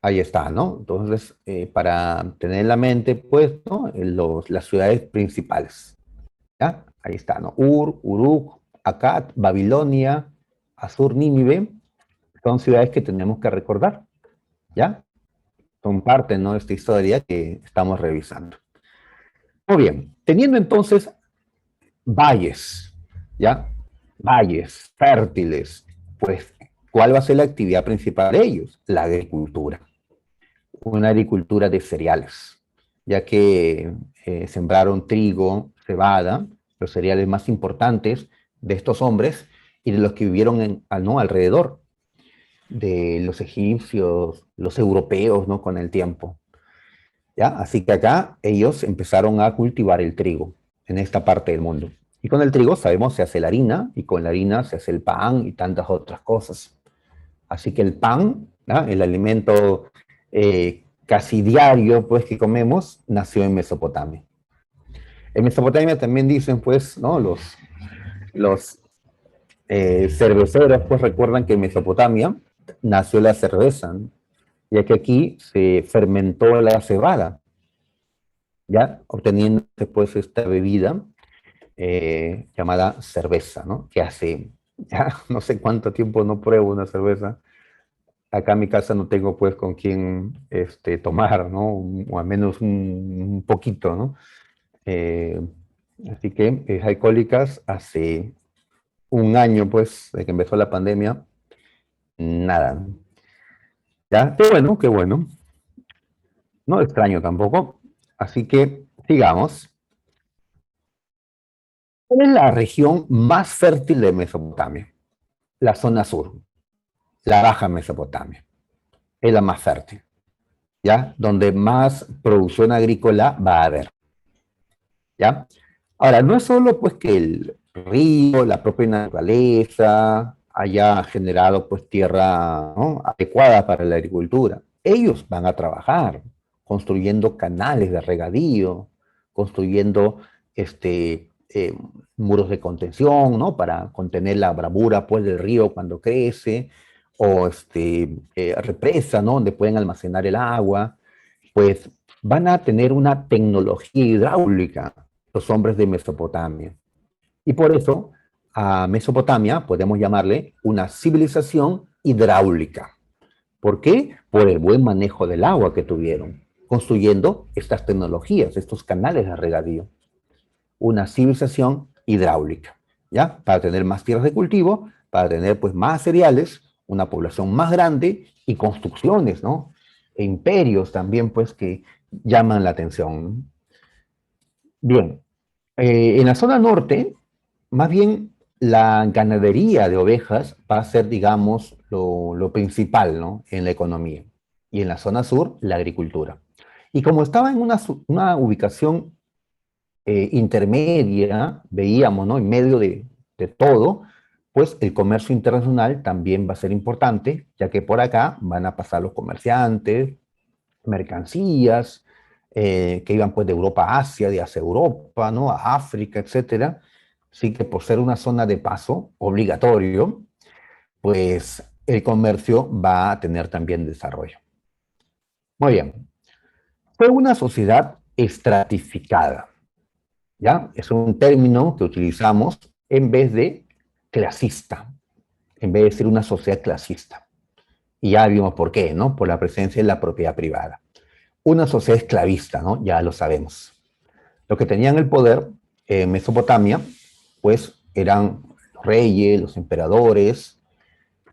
ahí está, ¿no? Entonces, para tener en la mente, pues, ¿no?, las ciudades principales, ¿ya? Ahí está, ¿no? Ur, Uruk, Akkad, Babilonia, Asur, Nínive, son ciudades que tenemos que recordar, ¿ya? Son parte, ¿no?, de esta historia que estamos revisando. Muy bien. Teniendo entonces valles, ¿ya? Valles fértiles, pues, ¿cuál va a ser la actividad principal de ellos? La agricultura. Una agricultura de cereales, ya que sembraron trigo, cebada, los cereales más importantes de estos hombres y de los que vivieron ¿no? alrededor de los egipcios, los europeos, ¿no? Con el tiempo. ¿Ya? Así que acá ellos empezaron a cultivar el trigo en esta parte del mundo. Y con el trigo, sabemos, se hace la harina, y con la harina se hace el pan y tantas otras cosas. Así que el pan, ¿no? El alimento casi diario pues, que comemos, nació en Mesopotamia. En Mesopotamia también dicen, pues, ¿no? Los cerveceros pues, recuerdan que en Mesopotamia nació la cerveza, ¿no? Ya que aquí se fermentó la cebada, ya obteniendo después esta bebida llamada cerveza, ¿no? Que hace ya no sé cuánto tiempo no pruebo una cerveza. Acá en mi casa no tengo pues con quién tomar, ¿no? O al menos un poquito, ¿no? Eh, así que alcohólicas hace un año pues de que empezó la pandemia, nada. ¿Ya? Qué bueno, qué bueno. No extraño tampoco. Así que sigamos. ¿Cuál es la región más fértil de Mesopotamia? La zona sur, la Baja Mesopotamia. Es la más fértil, ¿ya? Donde más producción agrícola va a haber, ¿ya? Ahora, no es solo pues que el río, la propia naturaleza haya generado pues tierra, ¿no? adecuada para la agricultura. Ellos van a trabajar construyendo canales de regadío, construyendo muros de contención, ¿no? Para contener la bravura pues del río cuando crece, o represas, ¿no? Donde pueden almacenar el agua, pues van a tener una tecnología hidráulica los hombres de Mesopotamia. Y por eso a Mesopotamia podemos llamarle una civilización hidráulica. ¿Por qué? Por el buen manejo del agua que tuvieron, construyendo estas tecnologías, estos canales de regadío. Una civilización hidráulica, ¿ya? Para tener más tierras de cultivo, para tener pues más cereales, una población más grande y construcciones, ¿no? E imperios también pues que llaman la atención. Bien, en la zona norte, más bien la ganadería de ovejas va a ser, digamos, lo principal, ¿no? En la economía. Y en la zona sur, la agricultura. Y como estaba en una ubicación intermedia, veíamos, ¿no? En medio de todo, pues el comercio internacional también va a ser importante, ya que por acá van a pasar los comerciantes, mercancías, que iban pues de Europa a Asia, de Asia a Europa, ¿no? A África, etcétera. Así que por ser una zona de paso obligatorio, pues el comercio va a tener también desarrollo. Muy bien. Fue una sociedad estratificada, ¿ya? Es un término que utilizamos en vez de clasista, en vez de ser una sociedad clasista. Y ya vimos por qué, ¿no? Por la presencia de la propiedad privada. Una sociedad esclavista, ¿no? Ya lo sabemos. Los que tenían el poder en Mesopotamia, pues eran los reyes, los emperadores,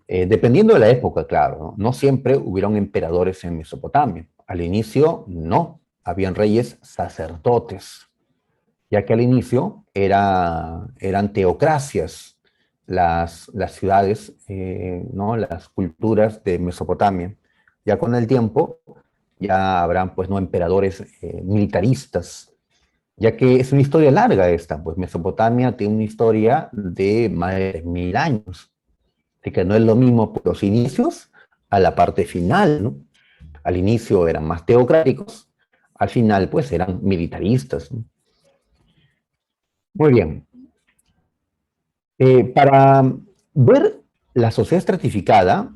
dependiendo de la época, claro, ¿no? No siempre hubieron emperadores en Mesopotamia. Al inicio, no. Habían reyes sacerdotes, ya que al inicio eran teocracias las ciudades, ¿no? Las culturas de Mesopotamia. Ya con el tiempo, ya habrán pues no emperadores militaristas, ya que es una historia larga esta, pues Mesopotamia tiene una historia de más de 3000 años, así que no es lo mismo por los inicios a la parte final, ¿no? Al inicio eran más teocráticos, al final pues eran militaristas, ¿no? Muy bien. Para ver la sociedad estratificada,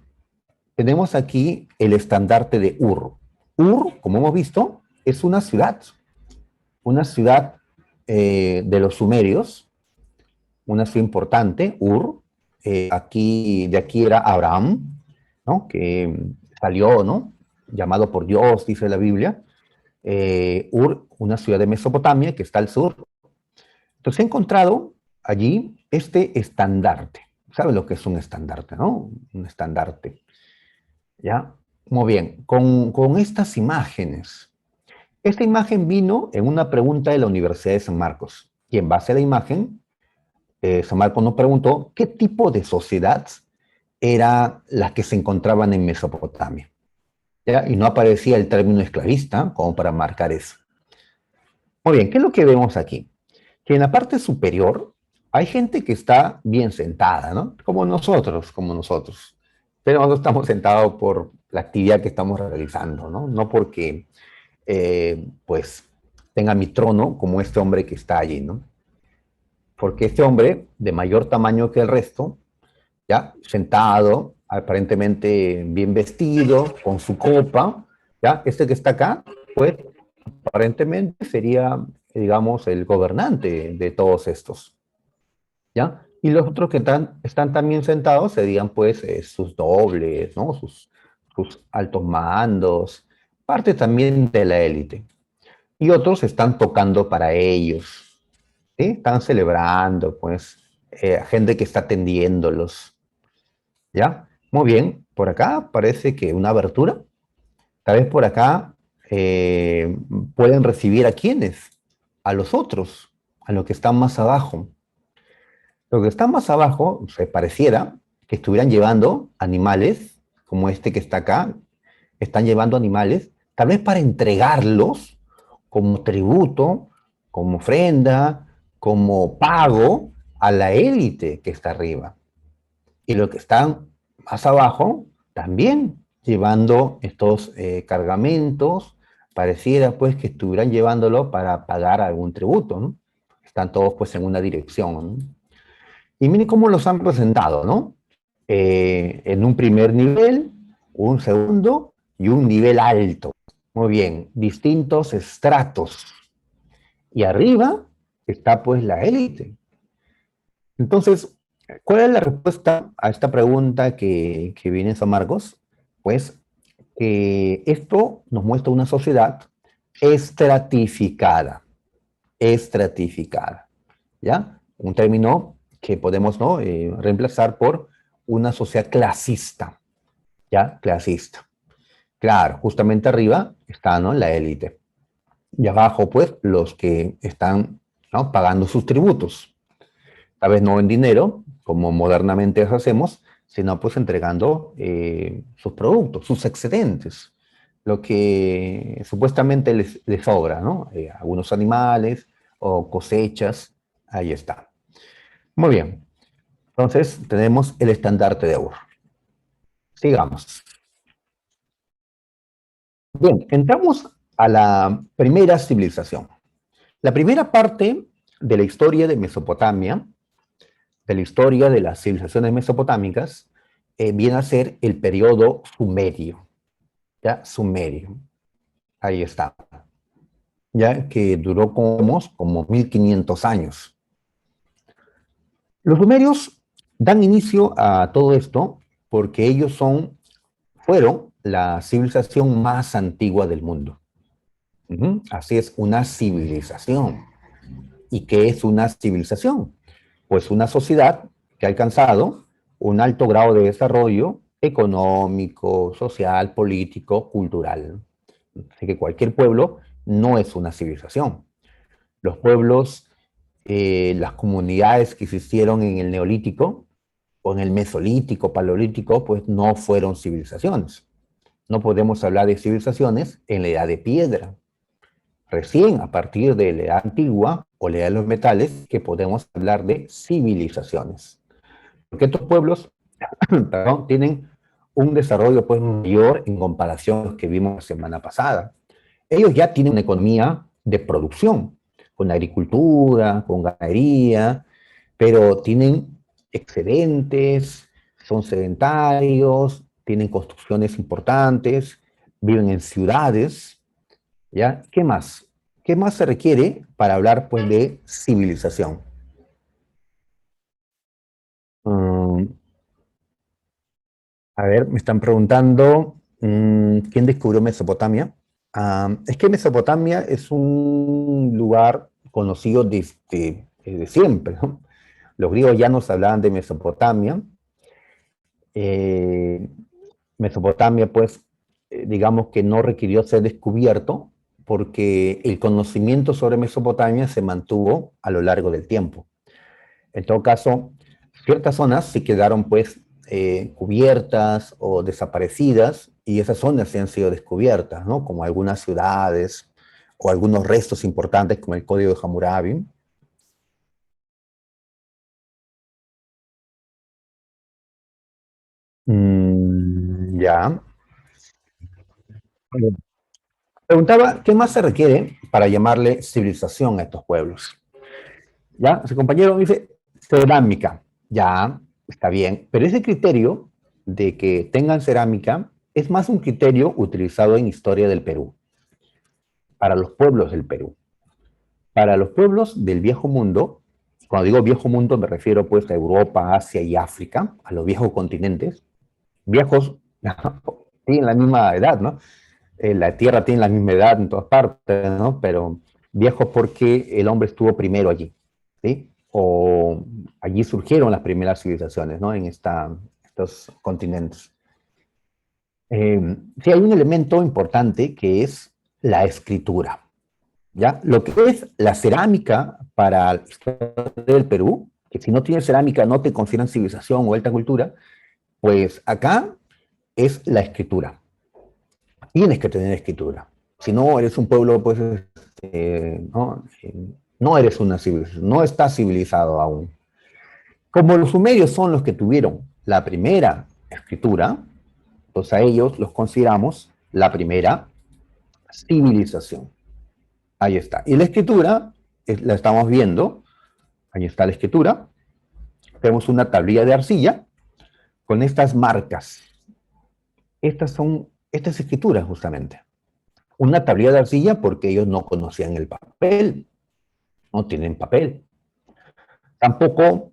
tenemos aquí el estandarte de Ur. Ur, como hemos visto, es una ciudad de los sumerios, una ciudad importante, Ur. De aquí era Abraham, ¿no? Que salió, ¿no? Llamado por Dios, dice la Biblia. Ur, una ciudad de Mesopotamia que está al sur, Entonces he encontrado allí este estandarte. ¿Saben lo que es un estandarte, no? Un estandarte. ¿Ya? Muy bien. Con estas imágenes. Esta imagen vino en una pregunta de la Universidad de San Marcos. Y en base a la imagen, San Marcos nos preguntó qué tipo de sociedad era la que se encontraban en Mesopotamia. ¿Ya? Y no aparecía el término esclavista como para marcar eso. Muy bien, ¿qué es lo que vemos aquí? Que en la parte superior hay gente que está bien sentada, ¿no? Como nosotros, como nosotros. Pero no estamos sentados por la actividad que estamos realizando, ¿no? No porque, pues, tenga mi trono como este hombre que está allí, ¿no? Porque este hombre, de mayor tamaño que el resto, ya, sentado, aparentemente bien vestido, con su copa, ya, este que está acá, pues, aparentemente sería, digamos, el gobernante de todos estos, ¿ya? Y los otros que están también sentados serían, pues, sus dobles, ¿no? Sus altos mandos, parte también de la élite. Y otros están tocando para ellos, ¿sí? Están celebrando, pues, gente que está atendiéndolos, ¿ya? Muy bien, por acá parece que una abertura. Tal vez por acá eh, pueden recibir a quienes, a los otros, a los que están más abajo. Los que están más abajo, se pareciera que estuvieran llevando animales, como este que está acá, están llevando animales, tal vez para entregarlos como tributo, como ofrenda, como pago a la élite que está arriba. Y los que están más abajo también llevando estos cargamentos, pareciera pues que estuvieran llevándolo para pagar algún tributo, ¿no? Están todos pues en una dirección, ¿no? Y miren cómo los han presentado, ¿no? En un primer nivel, un segundo y un nivel alto. Muy bien, distintos estratos. Y arriba está pues la élite. Entonces, ¿cuál es la respuesta a esta pregunta que viene en San Marcos? Pues que esto nos muestra una sociedad estratificada, estratificada, ¿ya? Un término que podemos, ¿no? Reemplazar por una sociedad clasista, ¿ya? Clasista. Claro, justamente arriba está, ¿no? La élite. Y abajo, pues, los que están, ¿no? Pagando sus tributos. Tal vez no en dinero, como modernamente hacemos, sino pues entregando sus productos, sus excedentes, lo que supuestamente les sobra, ¿no? Algunos animales o cosechas, ahí está. Muy bien, entonces tenemos el estandarte de Ur. Sigamos. Bien, entramos a la primera civilización. La primera parte de la historia de Mesopotamia, de la historia de las civilizaciones mesopotámicas, viene a ser el periodo sumerio, ¿ya? Sumerio, ahí está, ya que duró como 1500 años. Los sumerios dan inicio a todo esto porque ellos fueron la civilización más antigua del mundo. Así es, una civilización. ¿Y qué es una civilización? Pues una sociedad que ha alcanzado un alto grado de desarrollo económico, social, político, cultural. Así que cualquier pueblo no es una civilización. Los pueblos, las comunidades que existieron en el Neolítico o en el Mesolítico, Paleolítico, pues no fueron civilizaciones. No podemos hablar de civilizaciones en la edad de piedra. Recién a partir de la edad antigua o la edad de los metales que podemos hablar de civilizaciones. Porque estos pueblos perdón, tienen un desarrollo pues, mayor en comparación a los que vimos la semana pasada. Ellos ya tienen una economía de producción, con agricultura, con ganadería, pero tienen excedentes, son sedentarios, tienen construcciones importantes, viven en ciudades, ¿ya? ¿Qué más? ¿Qué más se requiere para hablar pues, de civilización? Mm, A ver, me están preguntando, ¿quién descubrió Mesopotamia? Es que Mesopotamia es un lugar conocido desde de siempre, ¿no? Los griegos ya nos hablaban de Mesopotamia. Mesopotamia, pues, digamos que no requirió ser descubierto porque el conocimiento sobre Mesopotamia se mantuvo a lo largo del tiempo. En todo caso, ciertas zonas sí quedaron, pues, cubiertas o desaparecidas, y esas zonas sí han sido descubiertas, ¿no? Como algunas ciudades o algunos restos importantes como el Código de Hammurabi. Ya. Preguntaba, ¿qué más se requiere para llamarle civilización a estos pueblos? ¿Ya? Su compañero me dice, cerámica. Ya, está bien. Pero ese criterio de que tengan cerámica es más un criterio utilizado en historia del Perú, para los pueblos del Perú. Para los pueblos del viejo mundo, cuando digo viejo mundo me refiero pues a Europa, Asia y África, a los viejos continentes, viejos tienen la misma edad, ¿no? La Tierra tiene la misma edad en todas partes, ¿no? Pero viejos porque el hombre estuvo primero allí, ¿sí? O allí surgieron las primeras civilizaciones, ¿no? En estos continentes. Sí, hay un elemento importante que es la escritura, ¿ya? Lo que es la cerámica para la historia del Perú, que si no tienes cerámica no te consideran civilización o alta cultura, pues acá es la escritura. Tienes que tener escritura. Si no, eres un pueblo, pues, ¿no? No eres una civilización, no estás civilizado aún. Como los sumerios son los que tuvieron la primera escritura, pues a ellos los consideramos la primera civilización. Ahí está. Y la escritura, la estamos viendo, ahí está la escritura. Tenemos una tablilla de arcilla con estas marcas. Estas escrituras justamente. Una tablilla de arcilla porque ellos no conocían el papel, no tienen papel. Tampoco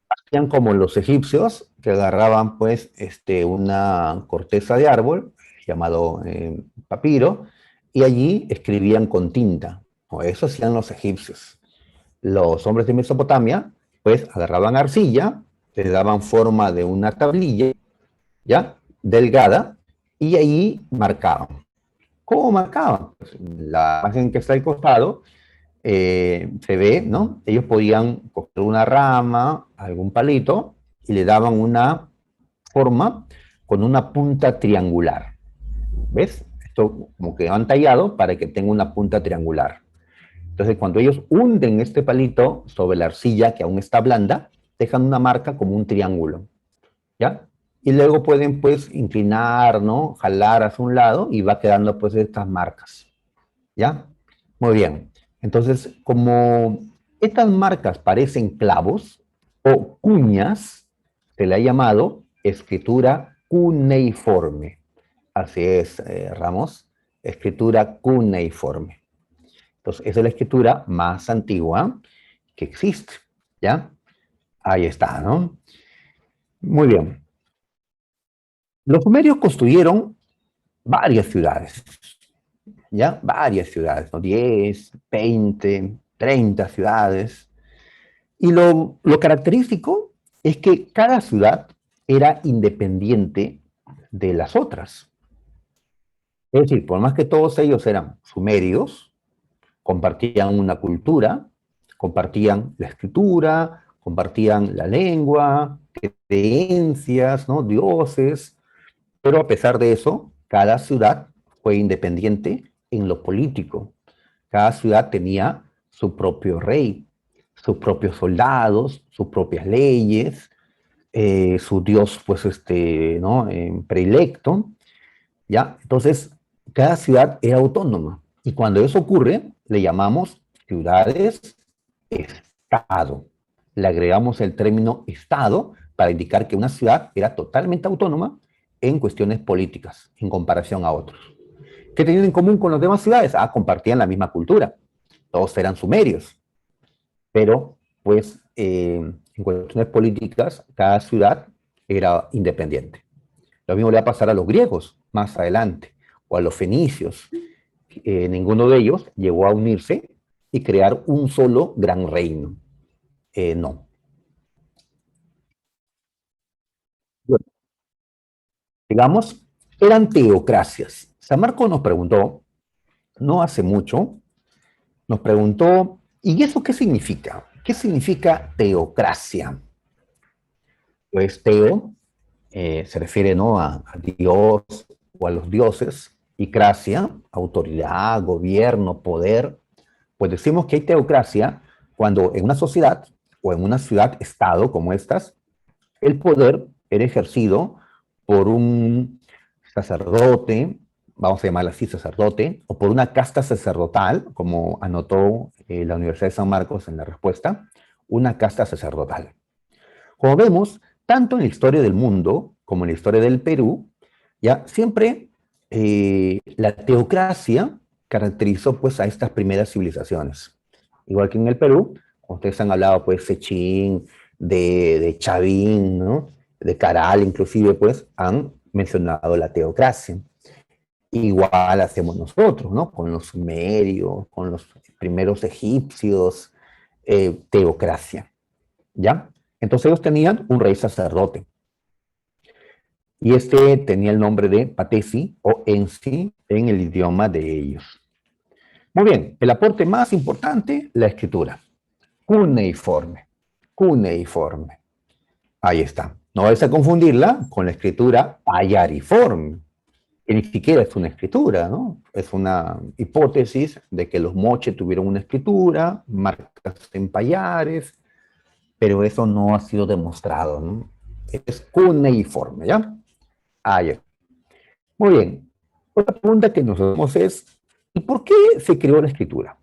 hacían como los egipcios, que agarraban pues una corteza de árbol llamado papiro, y allí escribían con tinta. O eso hacían los egipcios. Los hombres de Mesopotamia pues agarraban arcilla, le daban forma de una tablilla, ¿ya? Delgada, y ahí marcaban. ¿Cómo marcaban? Pues, la imagen que está al costado se ve, ¿no? Ellos podían coger una rama, algún palito, y le daban una forma con una punta triangular. ¿Ves? Esto como que han tallado para que tenga una punta triangular. Entonces, cuando ellos hunden este palito sobre la arcilla, que aún está blanda, dejan una marca como un triángulo, ¿ya? Y luego pueden, pues, inclinar, ¿no? Jalar hacia un lado y va quedando, pues, estas marcas, ¿ya? Muy bien. Entonces, como estas marcas parecen clavos o cuñas, se le ha llamado escritura cuneiforme. Así es, Ramos, escritura cuneiforme. Entonces, esa es la escritura más antigua que existe, ¿ya? Ahí está, ¿no? Muy bien. Los sumerios construyeron varias ciudades, ¿ya? Varias ciudades, ¿no? 10, 20, 30 ciudades. Y lo característico es que cada ciudad era independiente de las otras. Es decir, por más que todos ellos eran sumerios, compartían una cultura, compartían la escritura, compartían la lengua, creencias, ¿no? Dioses, pero a pesar de eso, cada ciudad fue independiente en lo político. Cada ciudad tenía su propio rey, sus propios soldados, sus propias leyes, su dios, pues, ¿no? Predilecto, ¿ya? Entonces, cada ciudad era autónoma. Y cuando eso ocurre, le llamamos ciudades-estado. Le agregamos el término estado para indicar que una ciudad era totalmente autónoma en cuestiones políticas, en comparación a otros. ¿Qué tenían en común con las demás ciudades? Ah, compartían la misma cultura. Todos eran sumerios. Pero, pues, en cuestiones políticas, cada ciudad era independiente. Lo mismo le va a pasar a los griegos más adelante, o a los fenicios. Ninguno de ellos llegó a unirse y crear un solo gran reino. No. Bueno, digamos, eran teocracias. San Marcos nos preguntó, no hace mucho, nos preguntó, ¿y eso qué significa? ¿Qué significa teocracia? Pues teo se refiere, ¿no?, a Dios o a los dioses, y cracia, autoridad, gobierno, poder. Pues decimos que hay teocracia cuando en una sociedad o en una ciudad-estado como estas, el poder era ejercido por un sacerdote, vamos a llamarlo así, sacerdote, o por una casta sacerdotal, como anotó la Universidad de San Marcos en la respuesta, una casta sacerdotal. Como vemos, tanto en la historia del mundo como en la historia del Perú, ya siempre la teocracia caracterizó pues a estas primeras civilizaciones. Igual que en el Perú, ustedes han hablado pues Sechín, de Chavín, ¿no?, de Caral, inclusive pues han mencionado la teocracia. Igual hacemos nosotros, ¿no?, con los sumerios, con los primeros egipcios, teocracia. ¿Ya? Entonces ellos tenían un rey sacerdote. Y este tenía el nombre de Patesi o Ensi en el idioma de ellos. Muy bien, el aporte más importante, la escritura. Cuneiforme. Cuneiforme. Ahí está. No vais a confundirla con la escritura payariforme, que ni siquiera es una escritura, ¿no? Es una hipótesis de que los moches tuvieron una escritura, marcas en payares, pero eso no ha sido demostrado, ¿no? Es cuneiforme, ¿ya? Ah, ya. Muy bien. Otra pregunta que nos hacemos es, ¿y por qué se creó la escritura?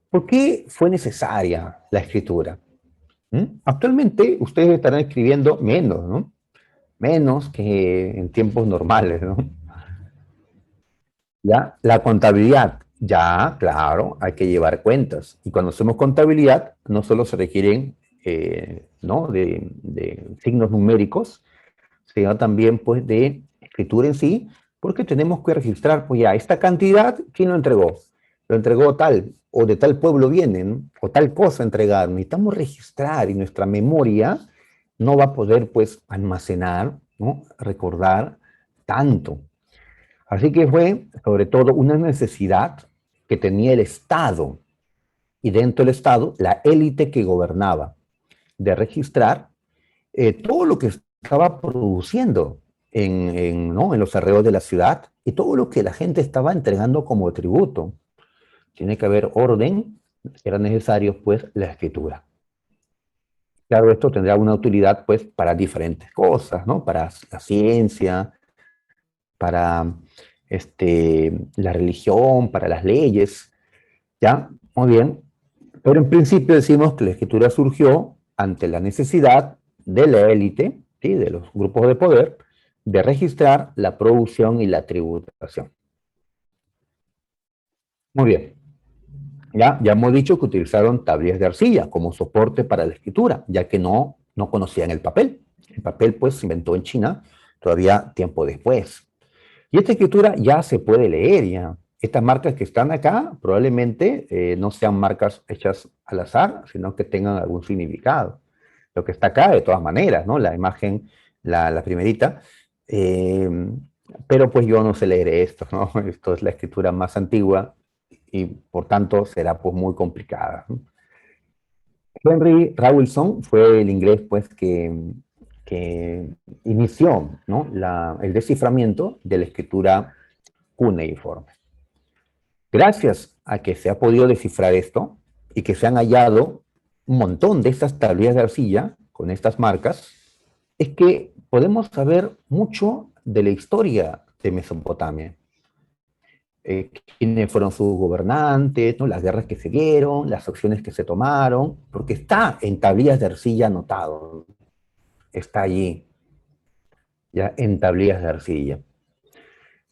¿Por qué fue necesaria la escritura? Actualmente ustedes estarán escribiendo menos, ¿no? Menos que en tiempos normales, ¿no? ¿Ya? La contabilidad, ya, claro, hay que llevar cuentas. Y cuando hacemos contabilidad, no solo se requieren, ¿no?, de signos numéricos, sino también, pues, de escritura en sí, porque tenemos que registrar, pues, ya, esta cantidad, ¿quién lo entregó? Lo entregó tal, o de tal pueblo vienen, o tal cosa entregar. Necesitamos registrar y nuestra memoria no va a poder, pues, almacenar, ¿no?, recordar tanto. Así que fue, sobre todo, una necesidad que tenía el Estado, y dentro del Estado, la élite que gobernaba, de registrar todo lo que estaba produciendo ¿no?, en los arreos de la ciudad y todo lo que la gente estaba entregando como tributo. Tiene que haber orden, era necesario, pues, la escritura. Claro, esto tendrá una utilidad, pues, para diferentes cosas, ¿no? Para la ciencia, para la religión, para las leyes, ¿ya? Muy bien. Pero en principio decimos que la escritura surgió ante la necesidad de la élite, ¿sí?, de los grupos de poder, de registrar la producción y la tributación. Muy bien. Ya hemos dicho que utilizaron tablillas de arcilla como soporte para la escritura, ya que no conocían el papel. El papel, pues, se inventó en China todavía tiempo después. Y esta escritura ya se puede leer, ya. Estas marcas que están acá probablemente no sean marcas hechas al azar, sino que tengan algún significado. Lo que está acá, de todas maneras, ¿no? La imagen, la primerita, eh, pero pues yo no sé leer esto, ¿no? Esto es la escritura más antigua y por tanto será pues muy complicada, ¿no? Henry Rawlinson fue el inglés pues que inició, ¿no?, el desciframiento de la escritura cuneiforme. Gracias a que se ha podido descifrar esto y que se han hallado un montón de estas tablillas de arcilla con estas marcas, es que podemos saber mucho de la historia de Mesopotamia. Quiénes fueron sus gobernantes, ¿no?, las guerras que se dieron, las acciones que se tomaron, porque está en tablillas de arcilla anotado, está allí, ya en tablillas de arcilla.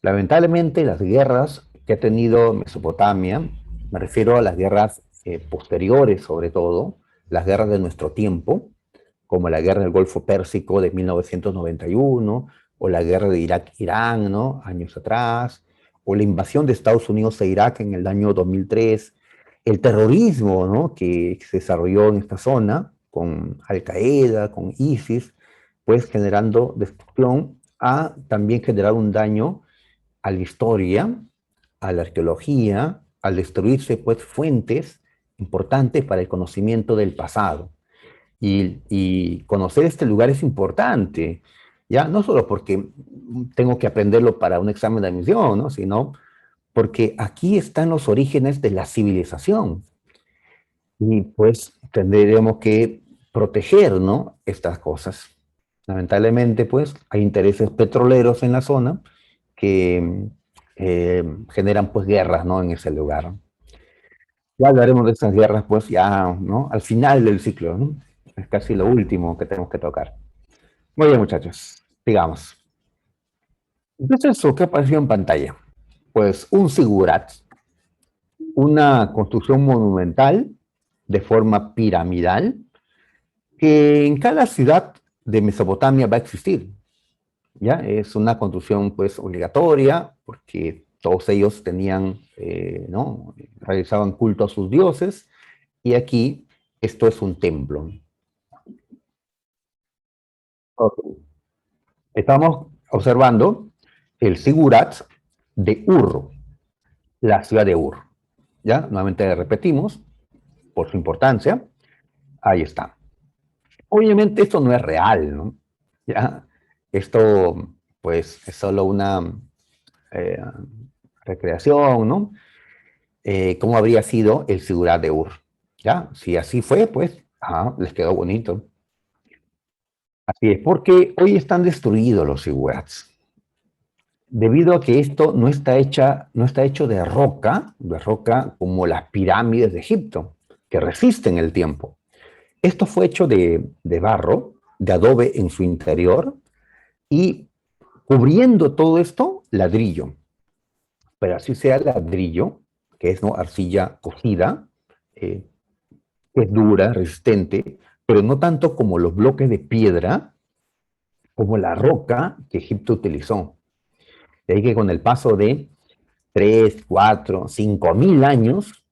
Lamentablemente, las guerras que ha tenido Mesopotamia, me refiero a las guerras posteriores sobre todo, las guerras de nuestro tiempo, como la guerra del Golfo Pérsico de 1991, o la guerra de Irak-Irán, ¿no?, años atrás, o la invasión de Estados Unidos a Irak en el año 2003, el terrorismo, ¿no?, que se desarrolló en esta zona, con Al Qaeda, con ISIS, pues generando destrucción, a también generar un daño a la historia, a la arqueología, al destruirse pues fuentes importantes para el conocimiento del pasado. Y conocer este lugar es importante, ya no solo porque tengo que aprenderlo para un examen de admisión, ¿no? Sino porque aquí están los orígenes de la civilización. Y pues tendremos que proteger, ¿no?, estas cosas. Lamentablemente, pues, hay intereses petroleros en la zona que generan, pues, guerras, ¿no?, en ese lugar. Ya hablaremos de estas guerras, pues, ya, ¿no?, al final del ciclo, ¿no? Es casi lo último que tenemos que tocar. Muy bien, muchachos, sigamos. Entonces, ¿qué apareció en pantalla? Pues, un zigurat, una construcción monumental de forma piramidal, que en cada ciudad de Mesopotamia va a existir. ¿Ya? Es una construcción pues obligatoria porque todos ellos tenían, ¿no?, realizaban culto a sus dioses, y aquí esto es un templo. Ok. Estamos observando el Sigurat de Ur, la ciudad de Ur. ¿Ya? Nuevamente repetimos, por su importancia, ahí está. Obviamente esto no es real, ¿no? ¿Ya? Esto pues es solo una eh, recreación, ¿no? ¿Cómo habría sido el Sigurat de Ur? ¿Ya? Si así fue, pues, les quedó bonito. Así es, porque hoy están destruidos los Sigurats, debido a que esto no está hecho de roca como las pirámides de Egipto, que resisten el tiempo. Esto fue hecho de barro, de adobe en su interior, y cubriendo todo esto, ladrillo. Pero así sea ladrillo, que es, ¿no?, arcilla cocida, eh, que es dura, resistente, pero no tanto como los bloques de piedra, como la roca que Egipto utilizó. De ahí que con el paso de 3, 4, 5 mil años,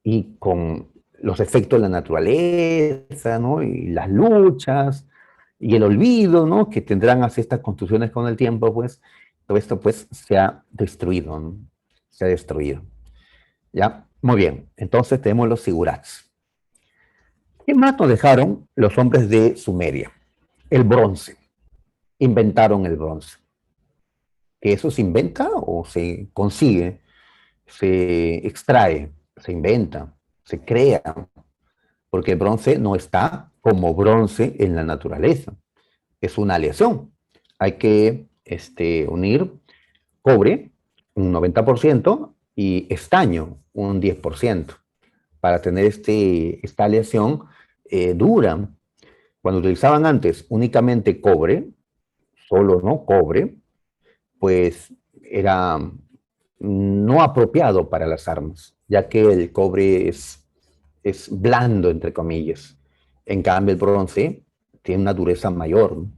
y con los efectos de la naturaleza, ¿no?, y las luchas, y el olvido, ¿no?, que tendrán hacia estas construcciones con el tiempo, pues, todo esto, pues, se ha destruido, ¿no? Se ha destruido. ¿Ya? Muy bien. Entonces tenemos los sigurats. ¿Qué más nos dejaron los hombres de Sumeria? El bronce. Inventaron el bronce. ¿Que eso se inventa o se consigue? Se extrae, se inventa, se crea, porque el bronce no está como bronce en la naturaleza. Es una aleación. Hay que unir cobre, un 90%, y estaño, un 10%, para tener esta aleación dura. Cuando utilizaban antes únicamente cobre, solo, ¿no?, cobre, pues era no apropiado para las armas, ya que el cobre es blando, entre comillas. En cambio, el bronce tiene una dureza mayor, ¿no?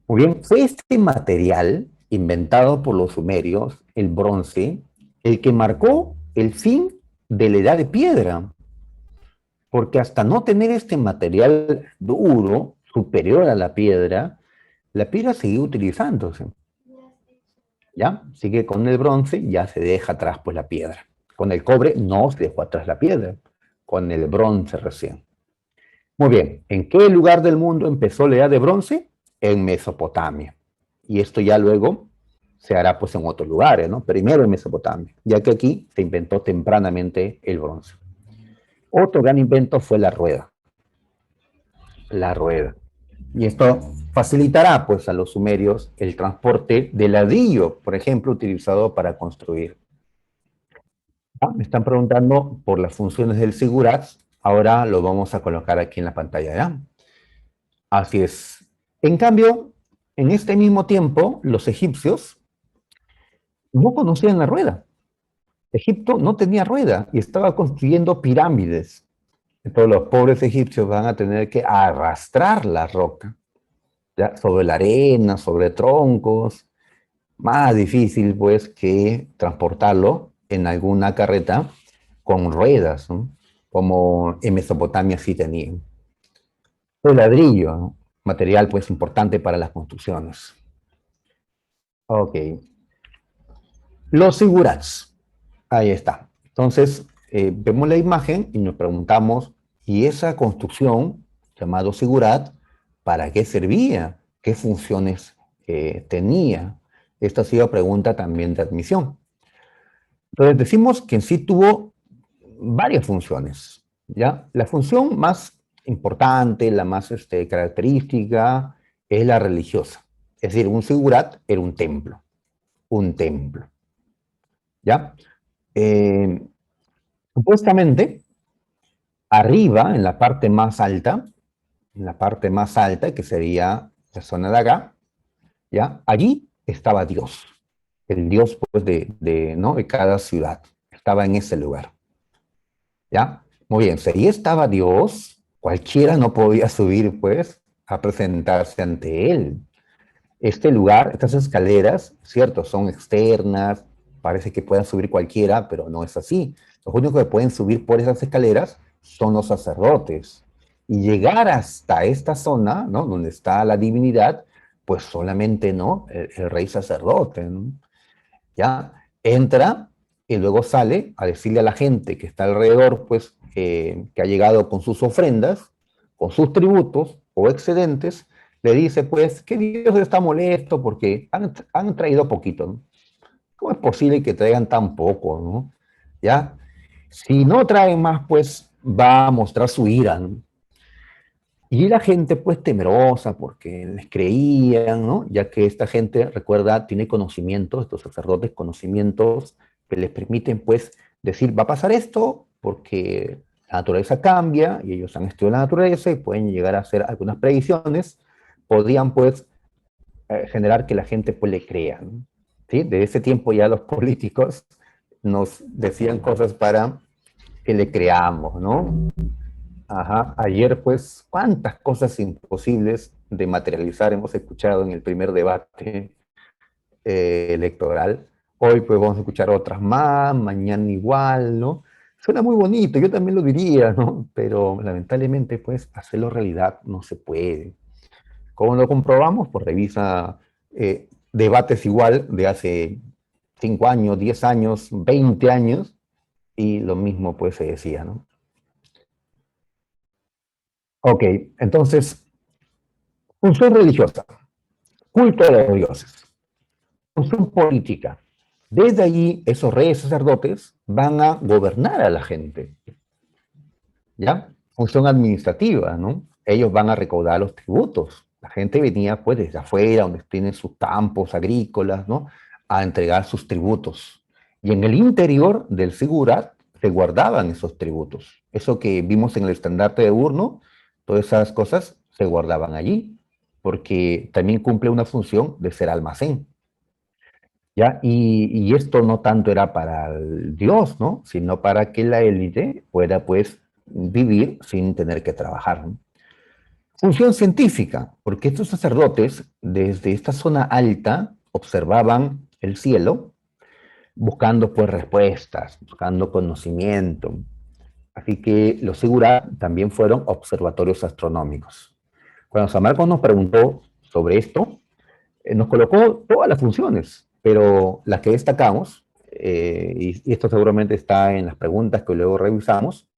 Muy bien, fue este material inventado por los sumerios, el bronce, el que marcó el fin de la edad de piedra, porque hasta no tener este material duro, superior a la piedra sigue utilizándose. ¿Ya? Así que con el bronce ya se deja atrás pues la piedra. Con el cobre no se dejó atrás la piedra, con el bronce recién. Muy bien, ¿en qué lugar del mundo empezó la edad de bronce? En Mesopotamia. Y esto ya luego se hará pues en otros lugares, ¿no? Primero en Mesopotamia, ya que aquí se inventó tempranamente el bronce. Otro gran invento fue la rueda. La rueda. Y esto facilitará pues a los sumerios el transporte de ladrillo, por ejemplo, utilizado para construir. Me están preguntando por las funciones del Sigurat. Ahora lo vamos a colocar aquí en la pantalla, ¿ya? Así es. En cambio, en este mismo tiempo, los egipcios no conocían la rueda. Egipto no tenía rueda y estaba construyendo pirámides. Entonces los pobres egipcios van a tener que arrastrar la roca, ¿ya?, sobre la arena, sobre troncos. Más difícil, pues, que transportarlo en alguna carreta con ruedas, ¿no? como en Mesopotamia sí tenían. El ladrillo, ¿no? Material pues importante para las construcciones. Ok. Los zigurats. Ahí está. Entonces, vemos la imagen y nos preguntamos, ¿y esa construcción, llamado zigurat, para qué servía? ¿Qué funciones tenía? Esta ha sido pregunta también de admisión. Entonces, decimos que en sí tuvo varias funciones, ¿ya? La función más importante, la más característica, es la religiosa. Es decir, un zigurat era un templo, ¿ya? Eh, Supuestamente, arriba, en la parte más alta, que sería la zona de acá, ¿ya? Allí estaba Dios, el Dios pues, ¿no? de cada ciudad. Estaba en ese lugar, ¿ya? Muy bien, si ahí estaba Dios, cualquiera no podía subir, pues, a presentarse ante él. Este lugar, estas escaleras, cierto, son externas, parece que puedan subir cualquiera, pero no es así. Los únicos que pueden subir por esas escaleras son los sacerdotes. Y llegar hasta esta zona, ¿no? Donde está la divinidad, pues solamente, ¿no? El rey sacerdote, ¿no? Ya entra y luego sale a decirle a la gente que está alrededor, pues, que ha llegado con sus ofrendas, con sus tributos o excedentes, le dice, pues, que Dios está molesto porque han traído poquito, ¿no? ¿Cómo es posible que traigan tan poco, no? ¿Ya? Si no traen más, pues, va a mostrar su ira, ¿no? Y la gente, pues, temerosa porque les creían, ¿no? Ya que esta gente, recuerda, tiene conocimientos, estos sacerdotes, conocimientos que les permiten, pues, decir, va a pasar esto porque la naturaleza cambia y ellos han estudiado la naturaleza y pueden llegar a hacer algunas predicciones, podían, pues, generar que la gente, pues, le crea, ¿no? ¿Sí? De ese tiempo ya los políticos nos decían cosas para que le creamos, ¿no? Ajá, ayer pues cuántas cosas imposibles de materializar hemos escuchado en el primer debate electoral. Hoy pues vamos a escuchar otras más, mañana igual, ¿no? Suena muy bonito, yo también lo diría, ¿no? Pero lamentablemente pues hacerlo realidad no se puede. ¿Cómo lo comprobamos? Pues revisa debates igual de hace 5 años, 10 años, 20 años y lo mismo pues se decía, ¿no? Ok, entonces, función religiosa. Culto de los dioses, función política. Desde allí, esos reyes sacerdotes van a gobernar a la gente, ¿ya? Función administrativa, ¿no? Ellos van a recaudar los tributos. La gente venía, pues, desde afuera, donde tienen sus campos agrícolas, ¿no? A entregar sus tributos. Y en el interior del Sigurat se guardaban esos tributos. Eso que vimos en el estandarte de Urno, todas esas cosas se guardaban allí, porque también cumple una función de ser almacén. ¿Ya? Y esto no tanto era para el Dios, ¿no? Sino para que la élite pueda, pues, vivir sin tener que trabajar, ¿no? Función científica, porque estos sacerdotes, desde esta zona alta, observaban el cielo, buscando, pues, respuestas, buscando conocimiento. Así que los Sigurat también fueron observatorios astronómicos. Cuando San Marcos nos preguntó sobre esto, nos colocó todas las funciones, pero las que destacamos, y esto seguramente está en las preguntas que luego revisamos,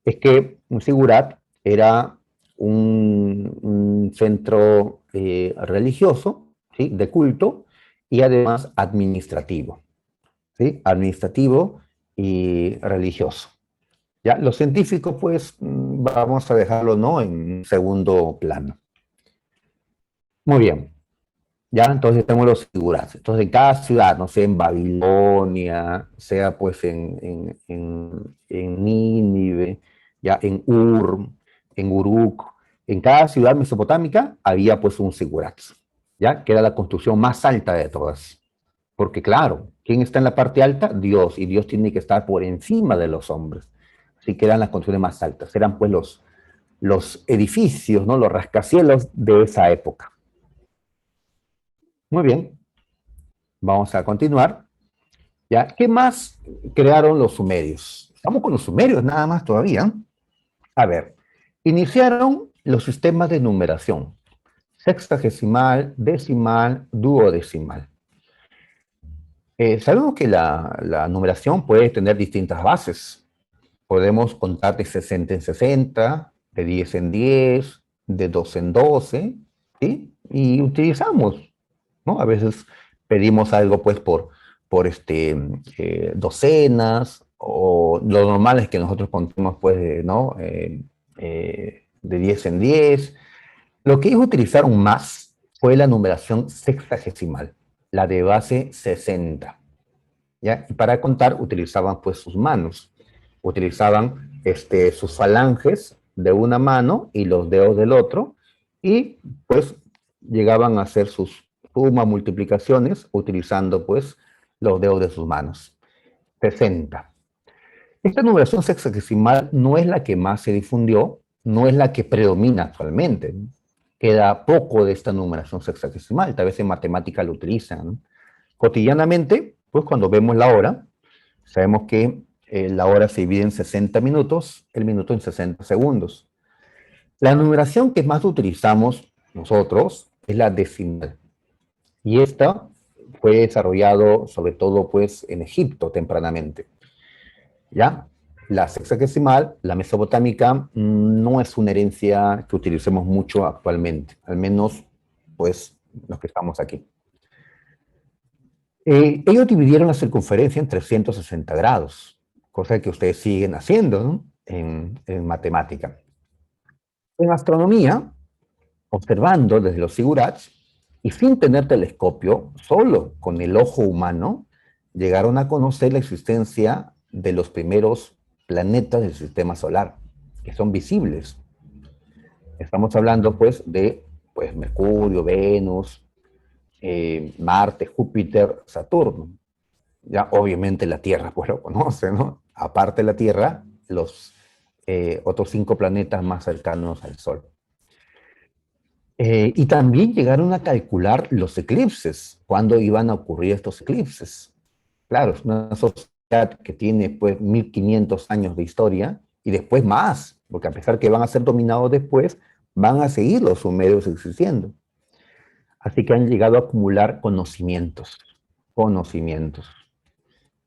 es que un Sigurat era un centro religioso, ¿sí? De culto, y además administrativo, ¿sí? Administrativo y religioso. ¿Ya? Los científicos, pues, vamos a dejarlo, ¿no? En segundo plano. Muy bien. Ya, entonces tenemos los figuras. Entonces, en cada ciudad, no sé, en Babilonia, sea pues en Nínive, ya en Ur, en Uruk, en cada ciudad mesopotámica había pues un sigurat, ya, que era la construcción más alta de todas. Porque claro, ¿quién está en la parte alta? Dios, y Dios tiene que estar por encima de los hombres. Así que eran las construcciones más altas, eran pues los edificios, ¿no? Los rascacielos de esa época. Muy bien, vamos a continuar. ¿Ya? ¿Qué más crearon los sumerios? Estamos con los sumerios nada más todavía. A ver, iniciaron los sistemas de numeración, sexagesimal, decimal, duodecimal. Sabemos que la numeración puede tener distintas bases. Podemos contar de 60 en 60, de 10 en 10, de 12 en 12, ¿sí? Y utilizamos, ¿no? A veces pedimos algo pues por docenas, o lo normal es que nosotros contemos pues ¿no? De 10 en 10. Lo que ellos utilizaron más fue la numeración sexagesimal, la de base 60, ¿ya? Y para contar utilizaban pues sus manos, utilizaban sus falanges de una mano y los dedos del otro, y pues llegaban a hacer sus sumas, multiplicaciones, utilizando pues los dedos de sus manos. 60. Esta numeración sexagesimal no es la que más se difundió, no es la que predomina actualmente. Queda poco de esta numeración sexagesimal, tal vez en matemática lo utilizan, ¿no? Cotidianamente, pues cuando vemos la hora, sabemos que la hora se divide en 60 minutos, el minuto en 60 segundos. La numeración que más utilizamos nosotros es la decimal. Y esta fue desarrollado sobre todo pues en Egipto tempranamente. ¿Ya? La sexagesimal, la mesopotámica, no es una herencia que utilicemos mucho actualmente, al menos pues los que estamos aquí. Ellos dividieron la circunferencia en 360 grados, cosa que ustedes siguen haciendo, ¿no? En matemática. En astronomía, observando desde los zigurats, y sin tener telescopio, solo con el ojo humano, llegaron a conocer la existencia de los primeros planetas del sistema solar, que son visibles. Estamos hablando, pues, de pues, Mercurio, Venus, Marte, Júpiter, Saturno. Ya obviamente la Tierra, pues lo conoce, ¿no? Aparte de la Tierra, los otros 5 planetas más cercanos al Sol. Y también llegaron a calcular los eclipses, cuándo iban a ocurrir estos eclipses. Claro, es una sociedad que tiene pues 1500 años de historia y después más, porque a pesar que van a ser dominados después, van a seguir los sumerios existiendo. Así que han llegado a acumular conocimientos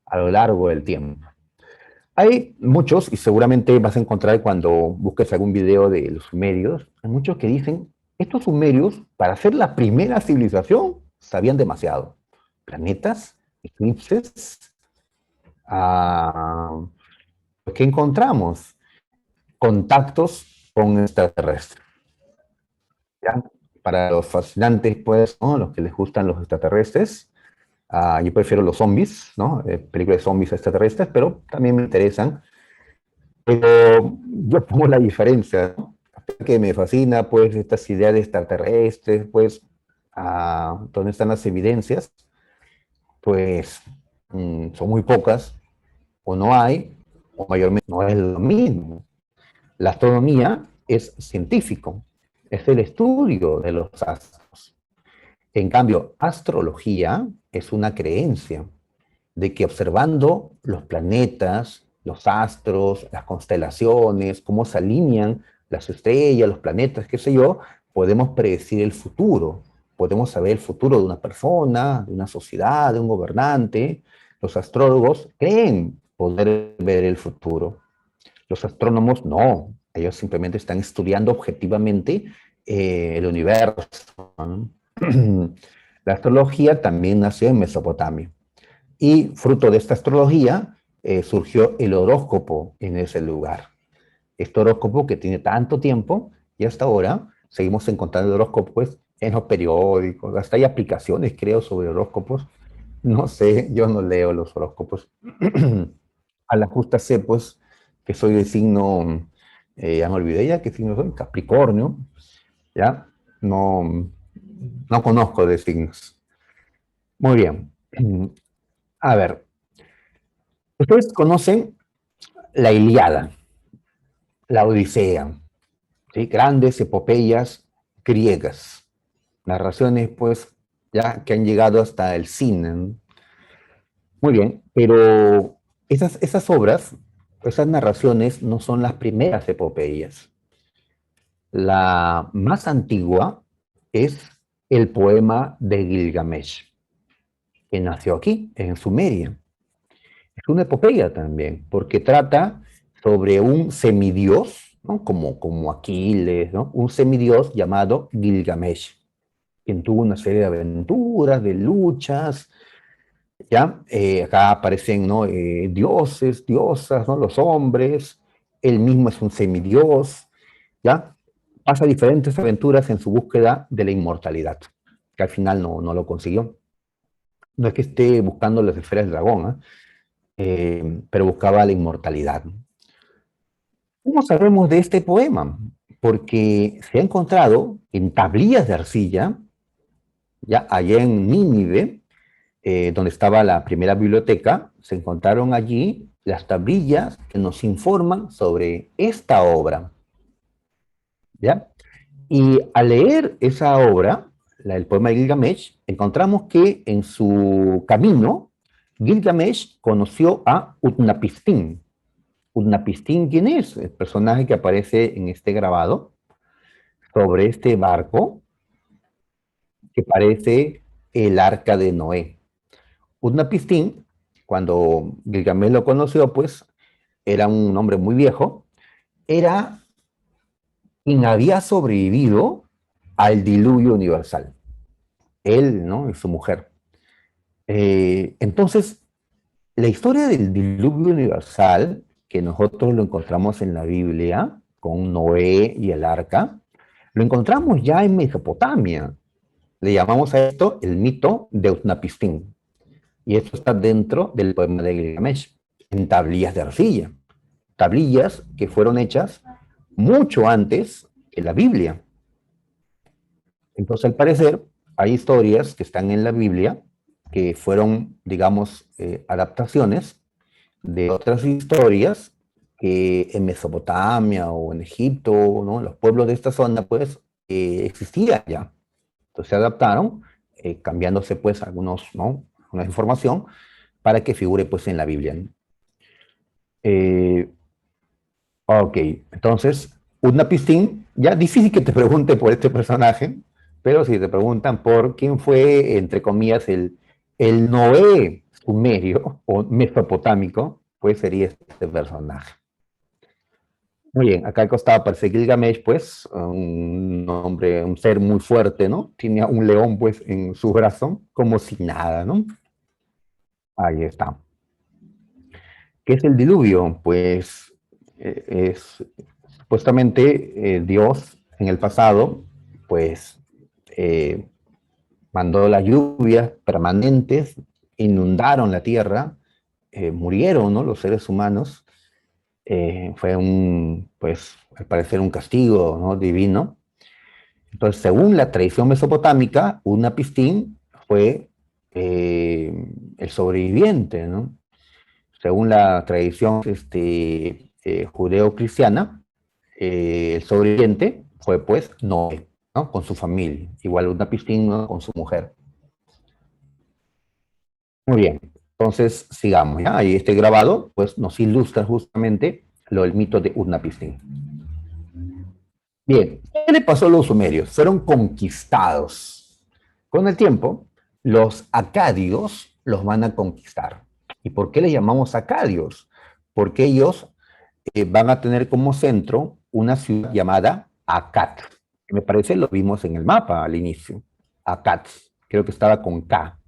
a lo largo del tiempo. Hay muchos, y seguramente vas a encontrar cuando busques algún video de los sumerios, hay muchos que dicen, estos sumerios, para ser la primera civilización, sabían demasiado. Planetas, eclipses, ¿qué encontramos? Contactos con extraterrestres. ¿Ya? Para los fascinantes, pues, ¿no? Los que les gustan los extraterrestres, yo prefiero los zombies, ¿no? Películas de zombies extraterrestres, pero también me interesan. Pero yo pongo la diferencia, ¿no? Que me fascina, pues, estas ideas de extraterrestres, pues, ¿dónde están las evidencias? Pues, son muy pocas, o no hay, o mayormente no es lo mismo. La astronomía es científico, es el estudio de los astros. En cambio, astrología es una creencia de que observando los planetas, los astros, las constelaciones, cómo se alinean las estrellas, los planetas, qué sé yo, podemos predecir el futuro. Podemos saber el futuro de una persona, de una sociedad, de un gobernante. Los astrólogos creen poder ver el futuro. Los astrónomos no. Ellos simplemente están estudiando objetivamente el universo, ¿no? La astrología también nació en Mesopotamia. Y fruto de esta astrología surgió el horóscopo en ese lugar. Este horóscopo que tiene tanto tiempo y hasta ahora seguimos encontrando horóscopos en los periódicos, hasta hay aplicaciones, creo, sobre horóscopos. No sé, yo no leo los horóscopos. A la justa sé, pues, que soy de signo, ya me olvidé ya qué signo soy, Capricornio, ¿ya? No, no conozco de signos. Muy bien. A ver, ustedes conocen la Ilíada, la Odisea, ¿sí? Grandes epopeyas griegas, narraciones, pues, ya que han llegado hasta el cine, ¿no? Muy bien, pero esas obras esas narraciones no son las primeras epopeyas. La más antigua es el poema de Gilgamesh, que nació aquí, en Sumeria. Es una epopeya también, porque trata sobre un semidios, ¿no? Como Aquiles, ¿no? Un semidios llamado Gilgamesh, quien tuvo una serie de aventuras, de luchas, ¿ya? Acá aparecen, ¿no? Dioses, diosas, ¿no? Los hombres, él mismo es un semidios, ¿ya? Pasa diferentes aventuras en su búsqueda de la inmortalidad, que al final no lo consiguió. No es que esté buscando las esferas del dragón, pero buscaba la inmortalidad. ¿Cómo sabemos de este poema? Porque se ha encontrado en tablillas de arcilla, ya allá en Nínive, donde estaba la primera biblioteca, se encontraron allí las tablillas que nos informan sobre esta obra, ¿ya? Y al leer esa obra, el poema de Gilgamesh, encontramos que en su camino, Gilgamesh conoció a Utnapishtim. Utnapishtim, ¿quién es? El personaje que aparece en este grabado, sobre este barco que parece el arca de Noé. Utnapishtim, cuando Gilgamesh lo conoció, pues era un hombre muy viejo, era quien había sobrevivido al diluvio universal. Él, ¿no? Y su mujer. Entonces, la historia del diluvio universal, que nosotros lo encontramos en la Biblia, con Noé y el arca, lo encontramos ya en Mesopotamia. Le llamamos a esto el mito de Utnapishtim. Y esto está dentro del poema de Gilgamesh, en tablillas de arcilla. Tablillas que fueron hechas mucho antes que la Biblia. Entonces, al parecer, hay historias que están en la Biblia que fueron, digamos, adaptaciones de otras historias que en Mesopotamia o en Egipto, ¿no? Los pueblos de esta zona, pues, existían ya. Entonces se adaptaron, cambiándose, pues, algunos, ¿no? Una información para que figure, pues, en la Biblia, ¿no? Eh, ok, entonces, Utnapishtim, ya difícil que te pregunte por este personaje, pero si te preguntan por quién fue, entre comillas, el Noé sumerio o mesopotámico, pues sería este personaje. Muy bien, acá al costado aparece Gilgamesh, pues, un hombre, un ser muy fuerte, ¿no? Tiene un león, pues, en su brazo, como si nada, ¿no? Ahí está. ¿Qué es el diluvio? Pues es supuestamente Dios en el pasado, pues eh, mandó las lluvias permanentes, inundaron la tierra, murieron, ¿no? Los seres humanos. Fue pues al parecer un castigo, ¿no? Divino. Entonces, según la tradición mesopotámica, Utnapishtim fue el sobreviviente, ¿no? Según la tradición judeo-cristiana, el sobreviviente fue pues Noé, ¿no? Con su familia, igual Utnapishtim, ¿no? Con su mujer. Muy bien, entonces sigamos, ¿ya? Y este grabado pues nos ilustra justamente lo del mito de Utnapishtim. Bien, ¿qué le pasó a los sumerios? Fueron conquistados. Con el tiempo, los acadios los van a conquistar. ¿Y por qué les llamamos acadios? Porque ellos van a tener como centro una ciudad llamada Akkad. Me parece lo vimos en el mapa al inicio. Akkad, creo que estaba con K,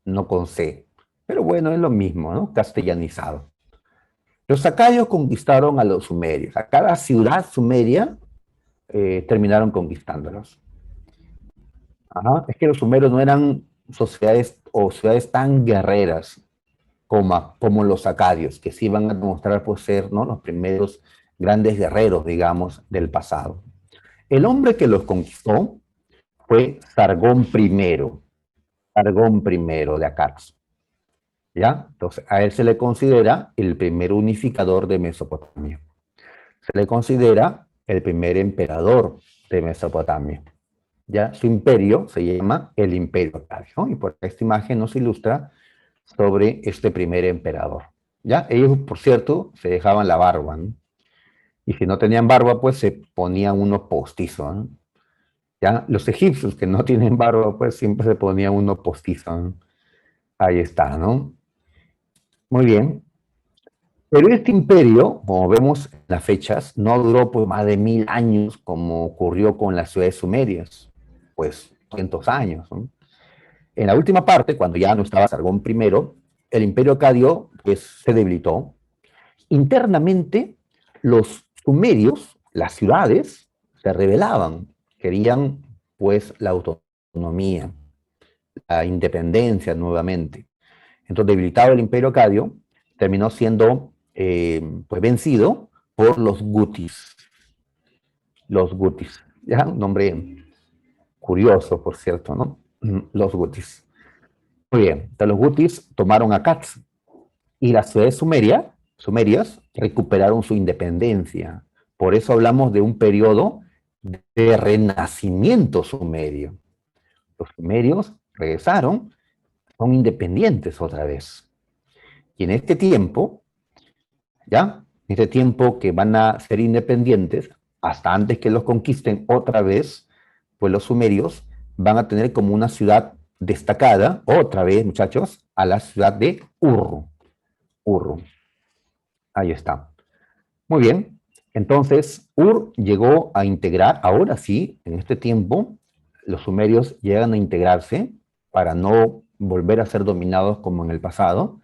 no con C. Pero bueno, es lo mismo, ¿no? Castellanizado. Los acadios conquistaron a los sumerios. A cada ciudad sumeria terminaron conquistándolos. Ajá. Es que los sumerios no eran sociedades o ciudades tan guerreras como los acadios, que sí van a demostrar por ser, ¿no? Los primeros grandes guerreros, digamos, del pasado. El hombre que los conquistó fue Sargón I, Sargón I de Akkad, ¿ya? Entonces, a él se le considera el primer unificador de Mesopotamia. Se le considera el primer emperador de Mesopotamia. Ya su imperio se llama el Imperio Acadio, ¿no? Y por esta imagen nos ilustra sobre este primer emperador. ¿ya? Ellos, por cierto, se dejaban la barba, ¿no? Y si no tenían barba, pues se ponían unos postizos, ¿no? ¿Ya? Los egipcios que no tienen barba, pues siempre se ponían unos postizos, ¿no? Ahí está, ¿no? Muy bien. Pero este imperio, como vemos en las fechas, no duró pues más de 1000 años como ocurrió con las ciudades sumerias, pues 200 años, ¿no? En la última parte, cuando ya no estaba Sargón I, el imperio acadio pues, se debilitó. Internamente, los sumerios, las ciudades, se rebelaban, querían pues la autonomía, la independencia nuevamente. Entonces, debilitado el imperio acadio, terminó siendo pues, vencido por los gutis. Los gutis, ¿ya? Un nombre curioso, por cierto, ¿no? Los gutis. Muy bien, entonces los gutis tomaron Akkad y las ciudades sumerias recuperaron su independencia. Por eso hablamos de un periodo de renacimiento sumerio. Los sumerios regresaron, son independientes otra vez. Y en este tiempo, ¿ya? En este tiempo que van a ser independientes, hasta antes que los conquisten otra vez, pues los sumerios van a tener como una ciudad destacada, otra vez, muchachos, a la ciudad de Ur. Ur. Ahí está. Muy bien. Entonces, Ur llegó a integrar, ahora sí, en este tiempo, los sumerios llegan a integrarse para no volver a ser dominados como en el pasado,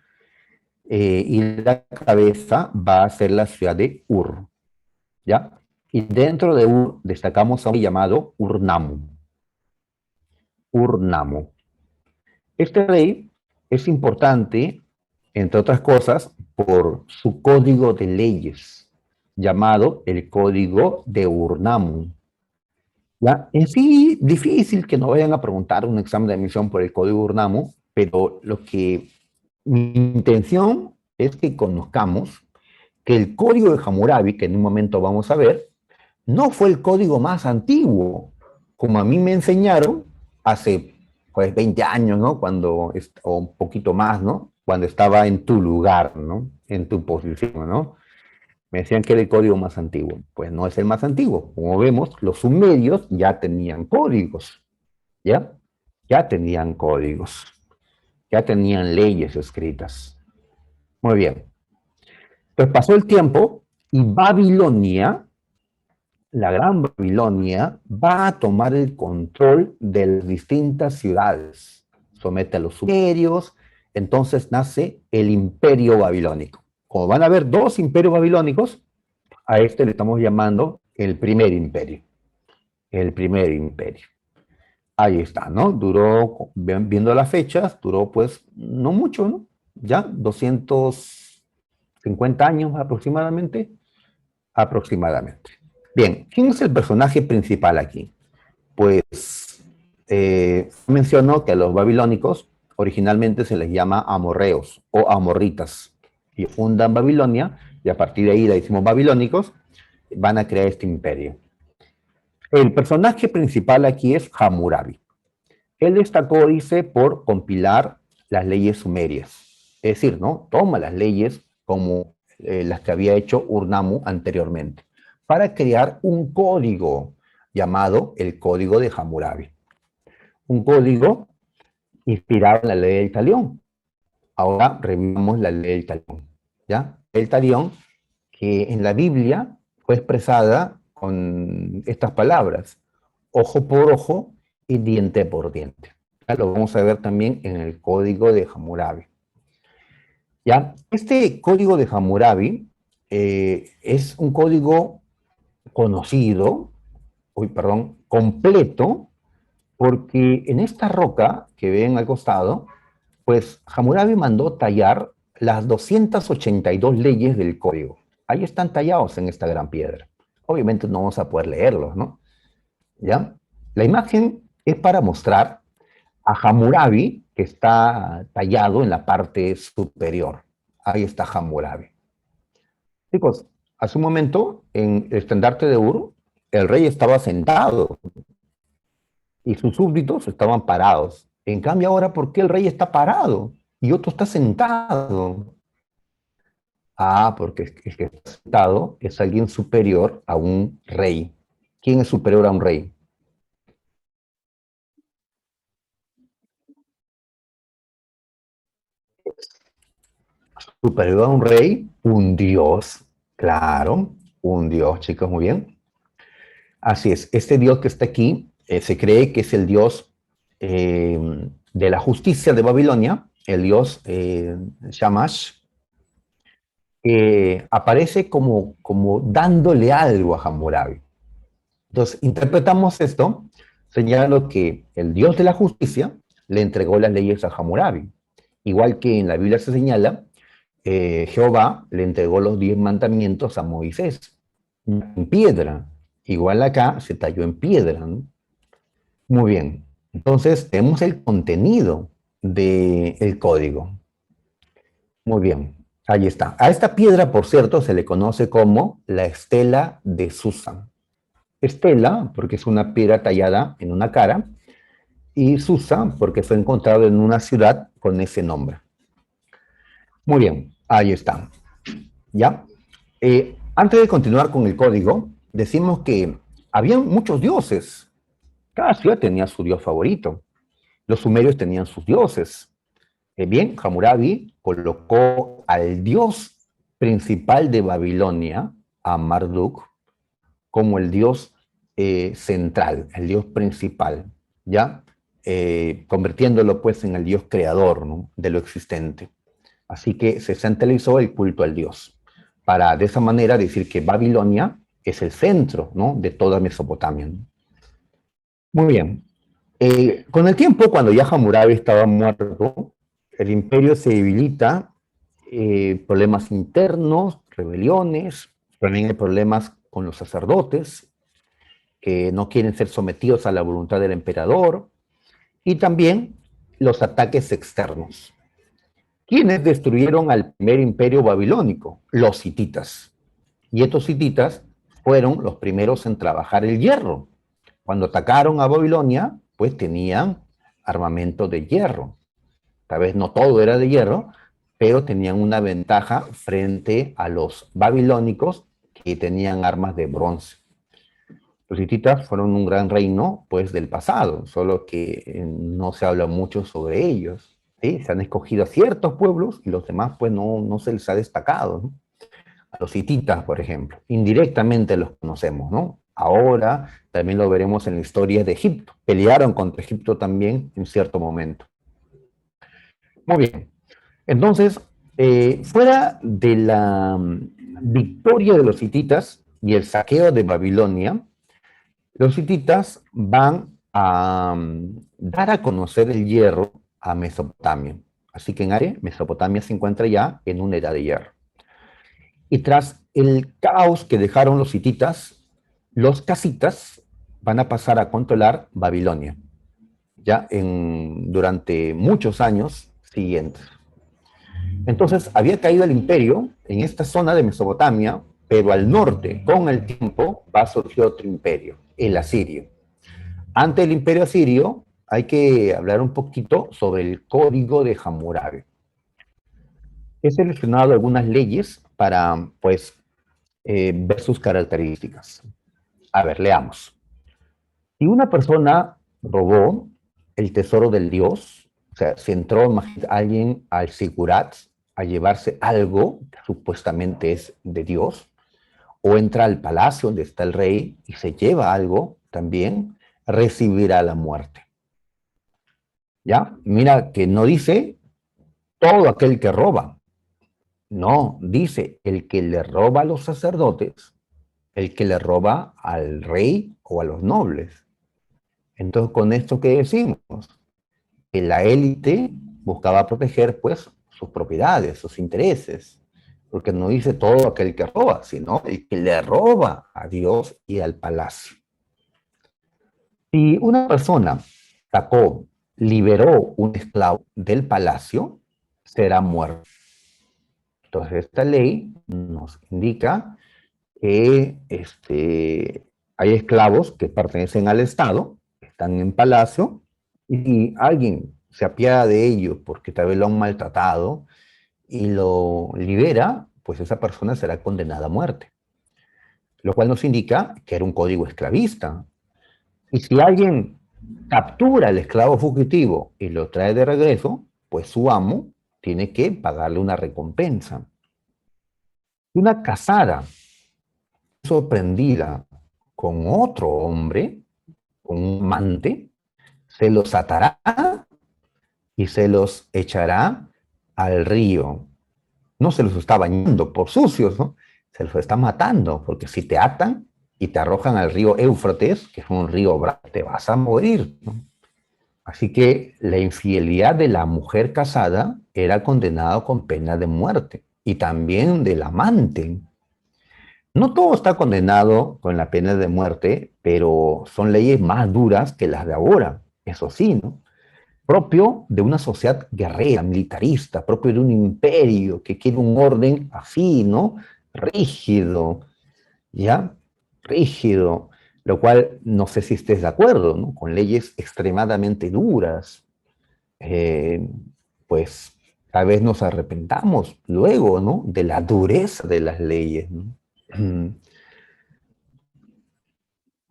y la cabeza va a ser la ciudad de Ur, ¿ya? Y dentro de Ur destacamos a un llamado Urnamo. Urnamo. Este rey es importante, entre otras cosas, por su código de leyes, llamado el Código de Urnamo. ¿Ya? En sí, difícil que no vayan a preguntar un examen de admisión por el Código Urnamo, pero lo que mi intención es que conozcamos que el Código de Hammurabi, que en un momento vamos a ver, no fue el código más antiguo, como a mí me enseñaron hace pues 20 años, ¿no? Cuando, o un poquito más, ¿no? Cuando estaba en tu lugar, ¿no? En tu posición, ¿no? Me decían que era el código más antiguo. Pues no es el más antiguo. Como vemos, los sumerios ya tenían códigos, ¿ya? Ya tenían códigos, ya tenían leyes escritas. Muy bien. Pues pasó el tiempo y Babilonia, la Gran Babilonia, va a tomar el control de las distintas ciudades. Somete a los sumerios, entonces nace el Imperio Babilónico. Como van a haber dos imperios babilónicos, a este le estamos llamando el primer imperio. El primer imperio. Ahí está, ¿no? Duró, viendo las fechas, duró pues no mucho, ¿no? Ya 250 años aproximadamente. Aproximadamente. Bien, ¿quién es el personaje principal aquí? Pues mencionó que a los babilónicos originalmente se les llama amorreos o amorritas y fundan Babilonia y a partir de ahí le decimos babilónicos, van a crear este imperio. El personaje principal aquí es Hammurabi. Él destacó, dice, por compilar las leyes sumerias. Es decir, ¿no? Toma las leyes como las que había hecho Urnamo anteriormente, para crear un código llamado el Código de Hammurabi. Un código inspirado en la ley del talión. Ahora revivamos la ley del talión, ¿ya? El talión que en la Biblia fue expresada con estas palabras: ojo por ojo y diente por diente. Ya lo vamos a ver también en el Código de Hammurabi. ¿Ya? Este Código de Hammurabi es un código conocido, completo, porque en esta roca que ven al costado, pues Hammurabi mandó tallar las 282 leyes del código. Ahí están tallados en esta gran piedra. Obviamente no vamos a poder leerlos, ¿no? ¿Ya? La imagen es para mostrar a Hammurabi, que está tallado en la parte superior. Ahí está Hammurabi. Chicos, hace un momento, en el estandarte de Ur, el rey estaba sentado y sus súbditos estaban parados. En cambio ahora, ¿por qué el rey está parado y otro está sentado? Ah, porque el que está sentado es alguien superior a un rey. ¿Quién es superior a un rey? Superior a un rey, un dios. Claro, un dios, chicos, muy bien. Así es, este dios que está aquí se cree que es el dios de la justicia de Babilonia, el dios Shamash, que aparece como dándole algo a Hammurabi. Entonces, interpretamos esto señalando que el Dios de la justicia le entregó las leyes a Hammurabi. Igual que en la Biblia se señala, Jehová le entregó los 10 mandamientos a Moisés en piedra. Igual acá se talló en piedra, ¿no? Muy bien. Entonces, tenemos el contenido del código. Muy bien. Ahí está. A esta piedra, por cierto, se le conoce como la estela de Susa. Estela, porque es una piedra tallada en una cara, y Susa, porque fue encontrado en una ciudad con ese nombre. Muy bien, ahí está. ¿Ya? Antes de continuar con el código, decimos que habían muchos dioses. Cada ciudad tenía su dios favorito. Los sumerios tenían sus dioses. Bien, Hammurabi colocó al dios principal de Babilonia, a Marduk, como el dios central, el dios principal, ¿ya? Convirtiéndolo pues en el dios creador, ¿no?, de lo existente. Así que se centralizó el culto al dios, para de esa manera decir que Babilonia es el centro, ¿no?, de toda Mesopotamia, ¿no? Muy bien. Con el tiempo, cuando ya Hammurabi estaba muerto, el imperio se debilita, problemas internos, rebeliones, también hay problemas con los sacerdotes, que no quieren ser sometidos a la voluntad del emperador, y también los ataques externos. ¿Quiénes destruyeron al primer imperio babilónico? Los hititas. Y estos hititas fueron los primeros en trabajar el hierro. Cuando atacaron a Babilonia, pues tenían armamento de hierro. Tal vez no todo era de hierro, pero tenían una ventaja frente a los babilónicos que tenían armas de bronce. Los hititas fueron un gran reino, pues, del pasado, solo que no se habla mucho sobre ellos, ¿sí? Se han escogido a ciertos pueblos y los demás, pues, no se les ha destacado, ¿no? A los hititas, por ejemplo, indirectamente los conocemos, ¿no? Ahora también lo veremos en la historia de Egipto. Pelearon contra Egipto también en cierto momento. Muy bien. Entonces, fuera de la victoria de los hititas y el saqueo de Babilonia, los hititas van a dar a conocer el hierro a Mesopotamia. Así que en área, Mesopotamia se encuentra ya en una edad de hierro. Y tras el caos que dejaron los hititas, los casitas van a pasar a controlar Babilonia, ya durante muchos años siguientes. Entonces, había caído el imperio en esta zona de Mesopotamia, pero al norte, con el tiempo, va a surgir otro imperio, el asirio. Antes del imperio asirio, hay que hablar un poquito sobre el código de Hammurabi. He seleccionado algunas leyes para, pues, ver sus características. A ver, leamos. Si una persona robó el tesoro del dios, o sea, si entró alguien al Sigurat a llevarse algo que supuestamente es de Dios, o entra al palacio donde está el rey y se lleva algo también, recibirá la muerte. ¿Ya? Mira que no dice todo aquel que roba. No, dice el que le roba a los sacerdotes, el que le roba al rey o a los nobles. Entonces, ¿con esto qué decimos? Que la élite buscaba proteger, pues, sus propiedades, sus intereses, porque no dice todo aquel que roba, sino el que le roba a Dios y al palacio. Si una persona sacó, liberó un esclavo del palacio, será muerto. Entonces, esta ley nos indica que hay esclavos que pertenecen al Estado, están en palacio, y alguien se apiada de ellos porque tal vez lo han maltratado y lo libera, pues esa persona será condenada a muerte. Lo cual nos indica que era un código esclavista. Y si alguien captura al esclavo fugitivo y lo trae de regreso, pues su amo tiene que pagarle una recompensa. Una casada sorprendida con otro hombre, con un amante, se los atará y se los echará al río. No se los está bañando por sucios, ¿no? Se los está matando, porque si te atan y te arrojan al río Éufrates, que es un río bravo, te vas a morir, ¿no? Así que la infidelidad de la mujer casada era condenada con pena de muerte, y también del amante. No todo está condenado con la pena de muerte, pero son leyes más duras que las de ahora, eso sí, ¿no? Propio de una sociedad guerrera, militarista, propio de un imperio que quiere un orden así, ¿no? Rígido, ¿ya? Rígido, lo cual no sé si estés de acuerdo, ¿no? Con leyes extremadamente duras, eh, pues tal vez nos arrepentamos luego, ¿no? De la dureza de las leyes, ¿no?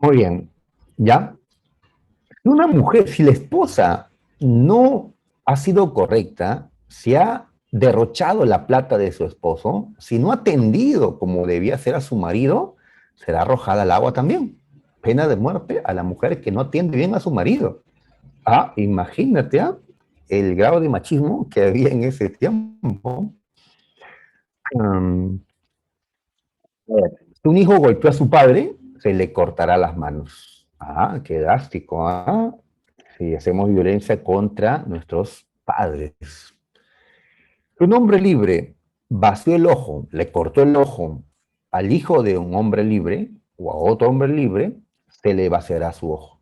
Muy bien, ¿ya? Una mujer, si la esposa no ha sido correcta, si ha derrochado la plata de su esposo, si no ha atendido como debía hacer a su marido, será arrojada al agua también. Pena de muerte a la mujer que no atiende bien a su marido. Ah, imagínate, el grado de machismo que había en ese tiempo. Um, si un hijo golpeó a su padre, se le cortará las manos. Ah, qué drástico, ¿ah? Si hacemos violencia contra nuestros padres. Un hombre libre vació el ojo, le cortó el ojo al hijo de un hombre libre o a otro hombre libre, se le vaciará su ojo.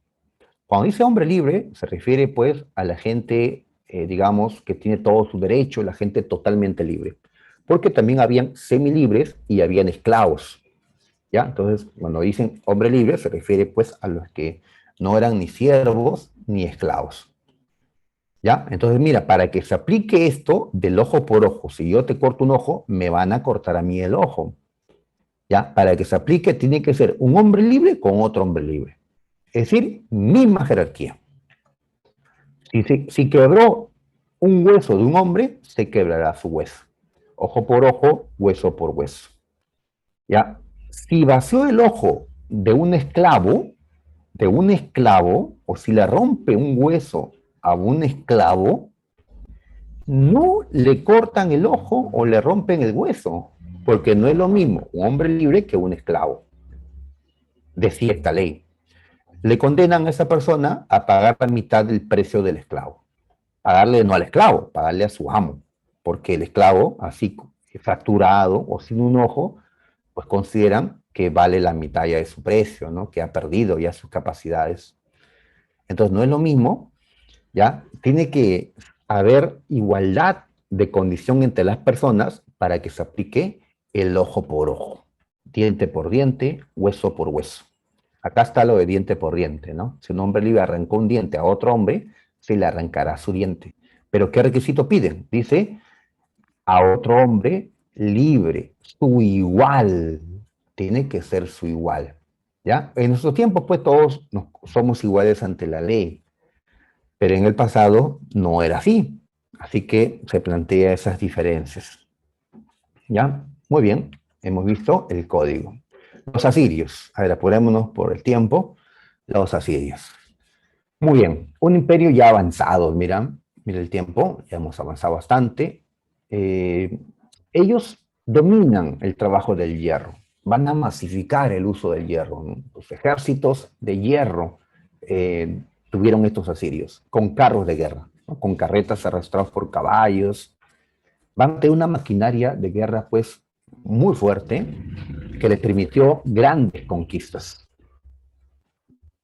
Cuando dice hombre libre, se refiere pues a la gente, digamos, que tiene todo su derecho, la gente totalmente libre. Porque también habían semilibres y habían esclavos. ¿Ya? Entonces, cuando dicen hombre libre, se refiere pues a los que no eran ni siervos ni esclavos. ¿Ya? Entonces, mira, para que se aplique esto del ojo por ojo, si yo te corto un ojo, me van a cortar a mí el ojo. ¿Ya? Para que se aplique, tiene que ser un hombre libre con otro hombre libre. Es decir, misma jerarquía. Si quebró un hueso de un hombre, se quebrará su hueso. Ojo por ojo, hueso por hueso. ¿Ya? Si vació el ojo de un esclavo, o si le rompe un hueso a un esclavo, no le cortan el ojo o le rompen el hueso, porque no es lo mismo un hombre libre que un esclavo. Decía esta ley. Le condenan a esa persona a pagar la mitad del precio del esclavo. Pagarle no al esclavo, pagarle a su amo, porque el esclavo, así fracturado o sin un ojo, pues consideran que vale la mitad ya de su precio, ¿no? Que ha perdido ya sus capacidades. Entonces no es lo mismo, ¿ya? Tiene que haber igualdad de condición entre las personas para que se aplique el ojo por ojo, diente por diente, hueso por hueso. Acá está lo de diente por diente, ¿no? Si un hombre libre arrancó un diente a otro hombre, se le arrancará su diente. Pero ¿qué requisito piden? Dice, a otro hombre libre, su igual, tiene que ser su igual, ¿ya? En nuestros tiempos, pues todos somos iguales ante la ley, pero en el pasado no era así, así que se plantea esas diferencias, ¿ya? Muy bien, hemos visto el código. Los asirios, a ver, apurémonos por el tiempo, los asirios. Muy bien, un imperio ya avanzado, mira el tiempo, ya hemos avanzado bastante. Eh, Ellos dominan el trabajo del hierro, van a masificar el uso del hierro, ¿no? Los ejércitos de hierro tuvieron estos asirios, con carros de guerra, ¿no? Con carretas arrastradas por caballos. Van a tener una maquinaria de guerra, pues, muy fuerte, que les permitió grandes conquistas.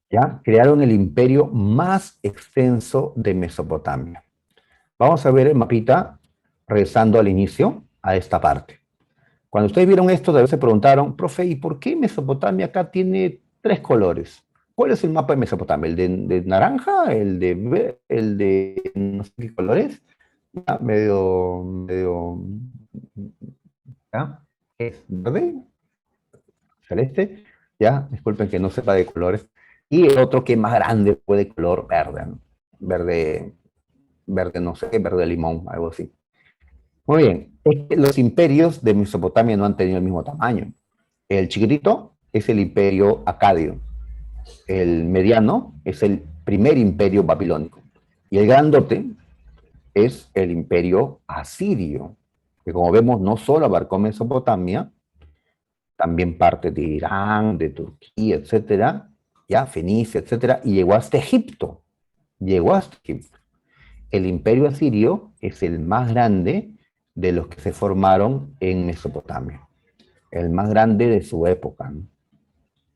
¿Ya? Crearon el imperio más extenso de Mesopotamia. Vamos a ver el mapita, regresando al inicio, a esta parte. Cuando ustedes vieron esto, de vez se preguntaron, profe, ¿y por qué Mesopotamia acá tiene tres colores? ¿Cuál es el mapa de Mesopotamia? ¿El de naranja? ¿El de no sé qué colores? Ah, medio ¿ya? Es verde, celeste, ya, disculpen que no sepa de colores, y el otro que es más grande fue de color verde, ¿no? Verde, verde, no sé, verde limón, algo así. Muy bien, es que los imperios de Mesopotamia no han tenido el mismo tamaño. El chiquitito es el imperio acadio, el mediano es el primer imperio babilónico, y el grandote es el imperio asirio, que como vemos no solo abarcó Mesopotamia, también parte de Irán, de Turquía, etcétera, ya Fenicia, etcétera, y llegó hasta Egipto. Llegó hasta Egipto. El imperio asirio es el más grande de los que se formaron en Mesopotamia, el más grande de su época, ¿no?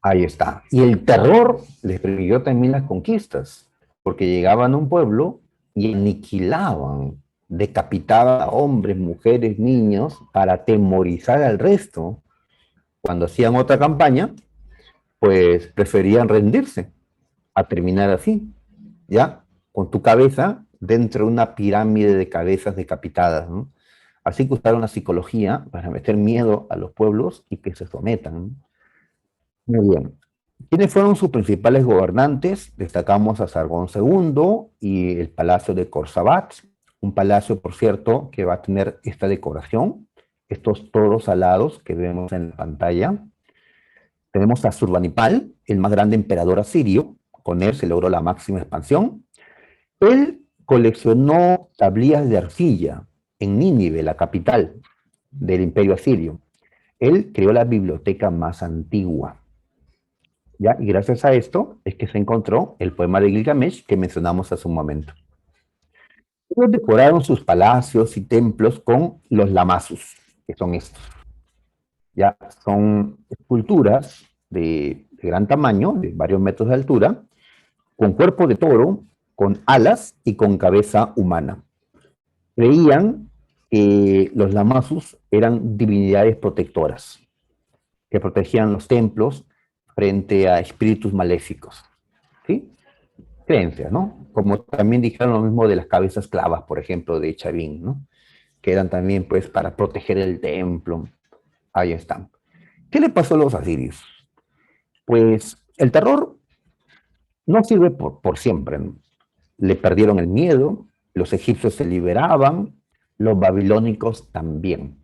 Ahí está. Y el terror les permitió también las conquistas, porque llegaban a un pueblo y aniquilaban, decapitaban a hombres, mujeres, niños, para atemorizar al resto. Cuando hacían otra campaña, pues preferían rendirse a terminar así, ¿ya? Con tu cabeza dentro de una pirámide de cabezas decapitadas, ¿no? Así que usaron la psicología para meter miedo a los pueblos y que se sometan, ¿no? Muy bien. ¿Quiénes fueron sus principales gobernantes? Destacamos a Sargón II y el Palacio de Corsabat, un palacio, por cierto, que va a tener esta decoración, estos toros alados que vemos en la pantalla. Tenemos a Surbanipal, el más grande emperador asirio, con él se logró la máxima expansión. Él coleccionó tablillas de arcilla en Nínive, la capital del imperio asirio. Él creó la biblioteca más antigua, ¿ya? Y gracias a esto es que se encontró el poema de Gilgamesh que mencionamos hace un momento. Ellos decoraron sus palacios y templos con los lamasus, que son estos. Ya son esculturas de gran tamaño, de varios metros de altura, con cuerpo de toro, con alas y con cabeza humana. Creían que los lamasus eran divinidades protectoras, que protegían los templos frente a espíritus maléficos. ¿Sí? Creencias, ¿no? Como también dijeron lo mismo de las cabezas clavas, por ejemplo, de Chavín, ¿no? Que eran también, pues, para proteger el templo. Ahí están. ¿Qué le pasó a los asirios? Pues el terror no sirve por siempre, ¿no? Le perdieron el miedo, los egipcios se liberaban, los babilónicos también.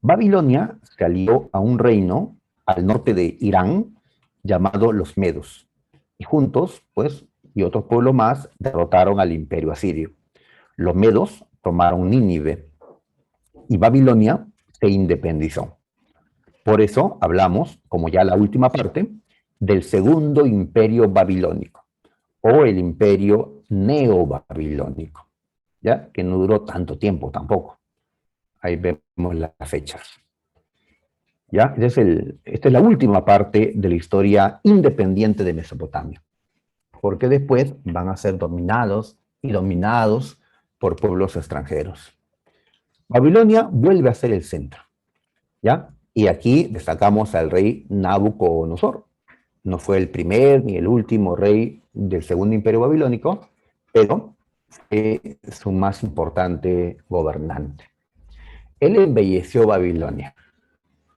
Babilonia se alió a un reino al norte de Irán llamado los Medos, y juntos, pues, y otros pueblos más, derrotaron al imperio asirio. Los Medos tomaron Nínive y Babilonia se independizó. Por eso hablamos, como ya la última parte, del segundo imperio babilónico o el imperio neobabilónico, ¿ya? Que no duró tanto tiempo tampoco. Ahí vemos las fechas. ¿Ya? Esta es la última parte de la historia independiente de Mesopotamia, porque después van a ser dominados y dominados por pueblos extranjeros. Babilonia vuelve a ser el centro, ¿ya? Y aquí destacamos al rey Nabucodonosor. No fue el primer ni el último rey del segundo imperio babilónico, pero fue su más importante gobernante. Él embelleció Babilonia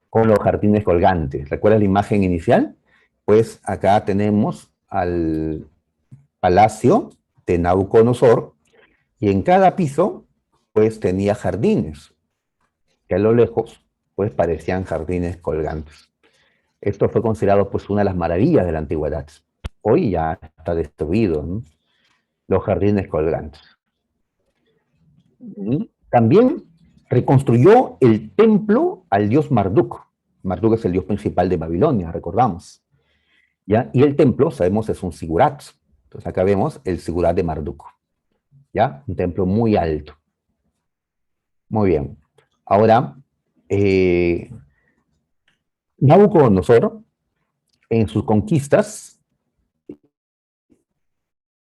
con los jardines colgantes. ¿Recuerdas la imagen inicial? Pues acá tenemos al palacio de Nabucodonosor y en cada piso pues tenía jardines que a lo lejos pues parecían jardines colgantes. Esto fue considerado pues una de las maravillas de la antigüedad. Hoy ya está destruido, ¿no? Los jardines colgantes. También reconstruyó el templo al dios Marduk. Marduk es el dios principal de Babilonia, recordamos. ¿Ya? Y el templo, sabemos, es un sigurat. Entonces acá vemos el sigurat de Marduk. ¿Ya? Un templo muy alto. Muy bien. Ahora, Nabucodonosor, en sus conquistas,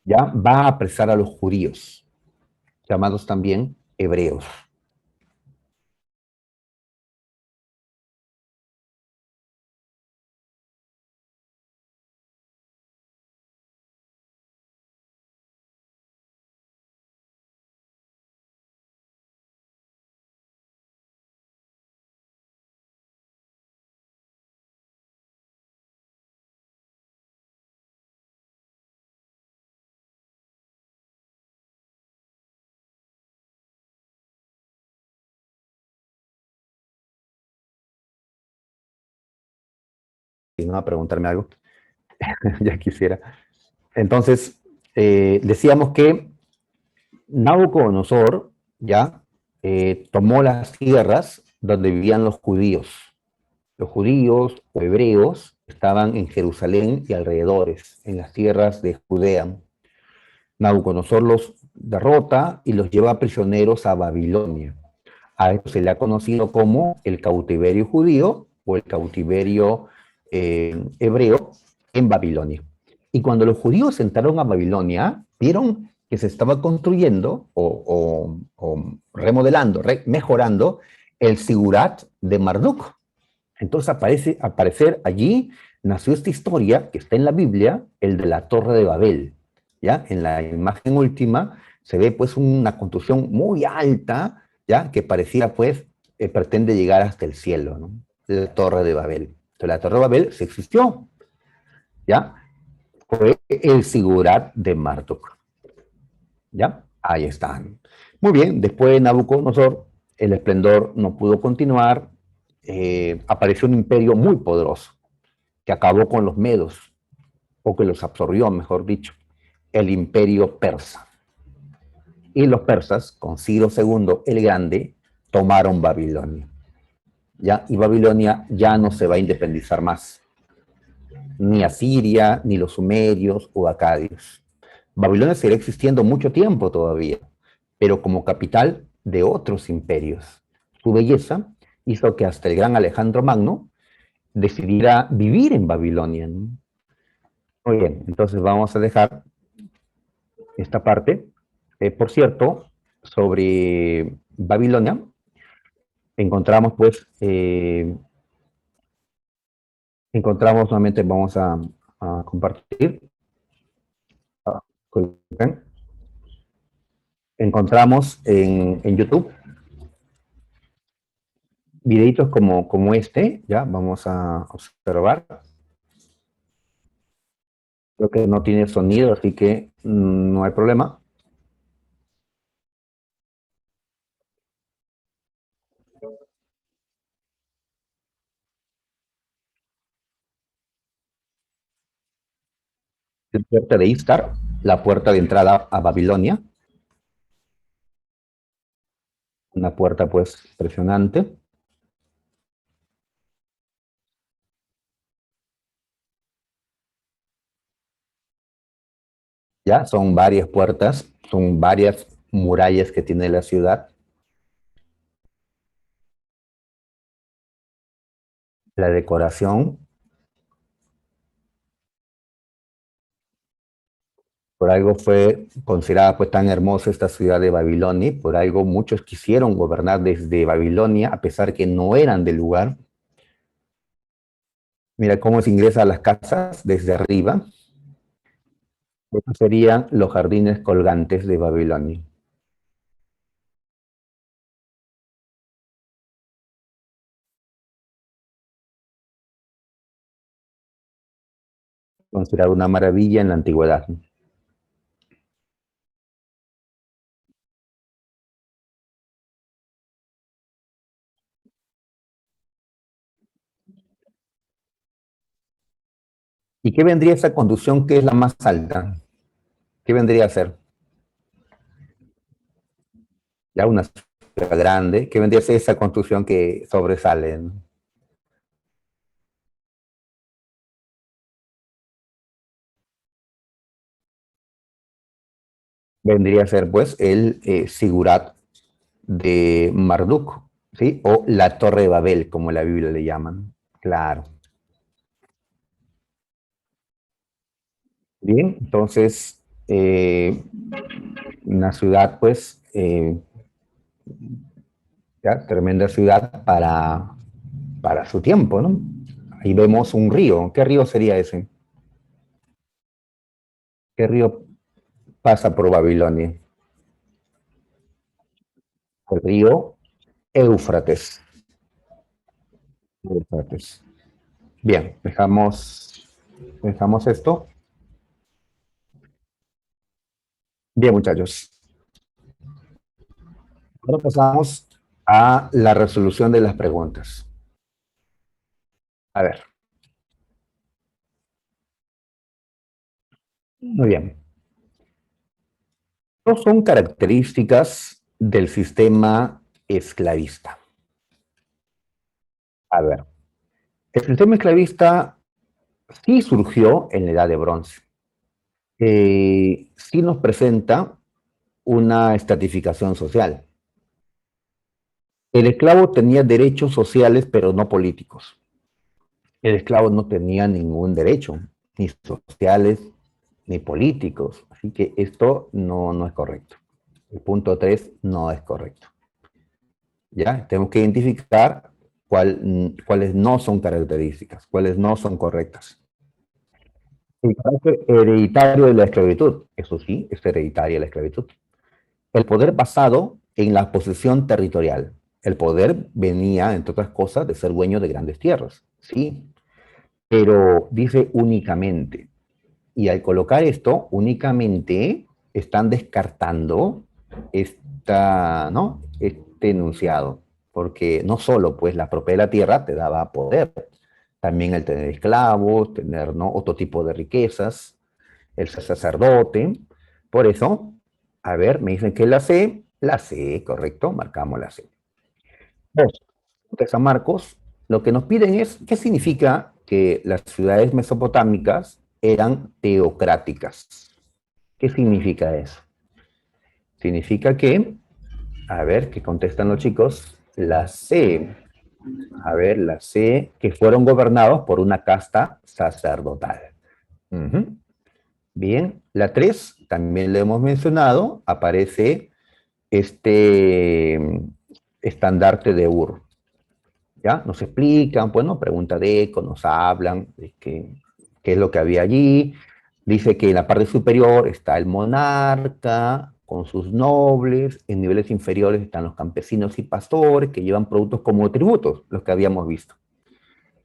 ya va a apresar a los judíos, llamados también hebreos. ¿no? A preguntarme algo. Ya quisiera. Entonces, decíamos que Nabucodonosor ya tomó las tierras donde vivían los judíos. Los judíos o hebreos estaban en Jerusalén y alrededores, en las tierras de Judea. Nabucodonosor los derrota y los lleva prisioneros a Babilonia. A esto se le ha conocido como el cautiverio judío o el cautiverio hebreo en Babilonia. Y cuando los judíos entraron a Babilonia, vieron que se estaba construyendo o remodelando, mejorando el Sigurat de Marduk. Entonces aparecer allí nació esta historia que está en la Biblia, el de la Torre de Babel. ¿Ya? En la imagen última se ve pues una construcción muy alta, ¿ya? Que parecía pues pretende llegar hasta el cielo, ¿no? La Torre de Babel. Entonces la Torre de Babel se existió, ¿ya? Fue el Sigurat de Marduk, ¿ya? Ahí están. Muy bien, después de Nabucodonosor, el esplendor no pudo continuar, apareció un imperio muy poderoso que acabó con los medos, o que los absorbió, mejor dicho, el imperio persa. Y los persas, con Ciro II el Grande, tomaron Babilonia. ¿Ya? Y Babilonia ya no se va a independizar más, ni Asiria, ni los sumerios o acadios. Babilonia seguirá existiendo mucho tiempo todavía, pero como capital de otros imperios. Su belleza hizo que hasta el gran Alejandro Magno decidiera vivir en Babilonia, ¿no? Muy bien, entonces vamos a dejar esta parte. Por cierto, sobre Babilonia, encontramos pues, encontramos nuevamente, vamos a compartir, ah, encontramos en YouTube videitos como este, ya, vamos a observar. Creo que no tiene sonido, así que no hay problema. La puerta de Istar, la puerta de entrada a Babilonia, una puerta pues impresionante. Ya, son varias puertas, son varias murallas que tiene la ciudad. La decoración, por algo fue considerada pues tan hermosa esta ciudad de Babilonia, por algo muchos quisieron gobernar desde Babilonia, a pesar que no eran del lugar. Mira cómo se ingresa a las casas desde arriba. Estos serían los jardines colgantes de Babilonia. Considerado una maravilla en la antigüedad. ¿Y qué vendría esa construcción que es la más alta? ¿Qué vendría a ser? Ya una ciudad grande. ¿Qué vendría a ser esa construcción que sobresale, ¿no? Vendría a ser pues el Sigurat de Marduk, ¿sí? O la Torre de Babel, como la Biblia le llaman. Claro. Bien, entonces, una ciudad, pues, ya, tremenda ciudad para su tiempo, ¿no? Ahí vemos un río. ¿Qué río sería ese? ¿Qué río pasa por Babilonia? El río Éufrates. Éufrates. Bien, dejamos esto. Bien, muchachos. Ahora pasamos a la resolución de las preguntas. A ver, Muy bien. No son características del sistema esclavista. A ver, el sistema esclavista sí surgió en la Edad de Bronce. Sí nos presenta una estratificación social. El esclavo tenía derechos sociales, pero no políticos. El esclavo no tenía ningún derecho, ni sociales, ni políticos. Así que esto no es correcto. El punto 3 no es correcto. ¿Ya? Tenemos que identificar cuáles no son características, cuáles no son correctas. El carácter hereditario de la esclavitud, eso sí, es hereditaria la esclavitud. El poder basado en la posesión territorial. El poder venía, entre otras cosas, de ser dueño de grandes tierras, sí, pero dice únicamente. Y al colocar esto, únicamente están descartando este enunciado, porque no solo pues la propiedad de la tierra te daba poder, también el tener esclavos, tener, ¿no?, otro tipo de riquezas, el ser sacerdote. Por eso, a ver, me dicen que la C, correcto, marcamos la C. Dos, de San Marcos, lo que nos piden es, ¿qué significa que las ciudades mesopotámicas eran teocráticas? ¿Qué significa eso? Significa que, a ver, ¿qué contestan los chicos? La C, a ver, la C, que fueron gobernados por una casta sacerdotal. Ujú. Bien, la 3 también le hemos mencionado, aparece este estandarte de Ur. ¿Ya? Nos explican, bueno, pregunta de Eco, nos hablan de qué es lo que había allí. Dice que en la parte superior está el monarca con sus nobles, en niveles inferiores están los campesinos y pastores que llevan productos como tributos, los que habíamos visto.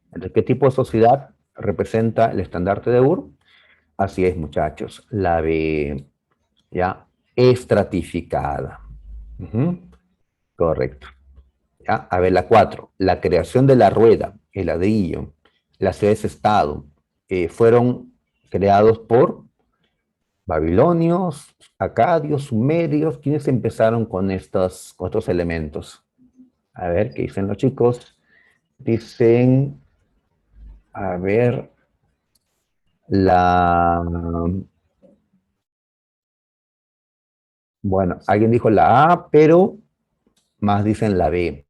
Entonces, ¿qué tipo de sociedad representa el estandarte de Ur? Así es, muchachos, la B, ya, estratificada. Ujú, correcto. ¿Ya? A ver, la 4, la creación de la rueda, el ladrillo, las ciudades-estado, fueron creados por babilonios, acadios, sumerios. ¿Quiénes empezaron con estos elementos? A ver, ¿qué dicen los chicos? Dicen, a ver, la... Bueno, alguien dijo la A, pero más dicen la B.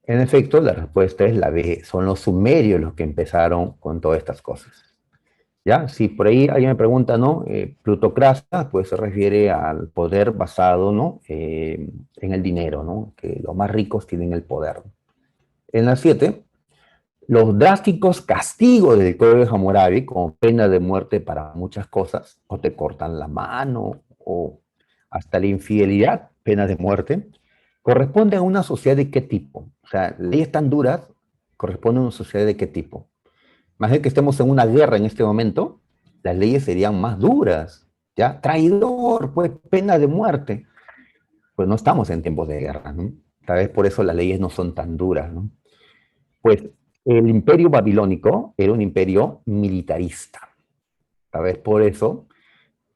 En efecto, la respuesta es la B. Son los sumerios los que empezaron con todas estas cosas. ¿Ya? Si por ahí alguien me pregunta, ¿no? Plutocracia, pues se refiere al poder basado, ¿no?, en el dinero, ¿no? Que los más ricos tienen el poder. En la 7, los drásticos castigos del Código de Hammurabi, como pena de muerte para muchas cosas, o te cortan la mano, o hasta la infidelidad, pena de muerte, corresponde a una sociedad de qué tipo. O sea, leyes tan duras corresponden a una sociedad de qué tipo. Más bien que estemos en una guerra en este momento, las leyes serían más duras, ¿ya? Traidor, pues pena de muerte. Pues no estamos en tiempos de guerra, ¿no? Tal vez por eso las leyes no son tan duras, ¿no? Pues el imperio babilónico era un imperio militarista. Tal vez por eso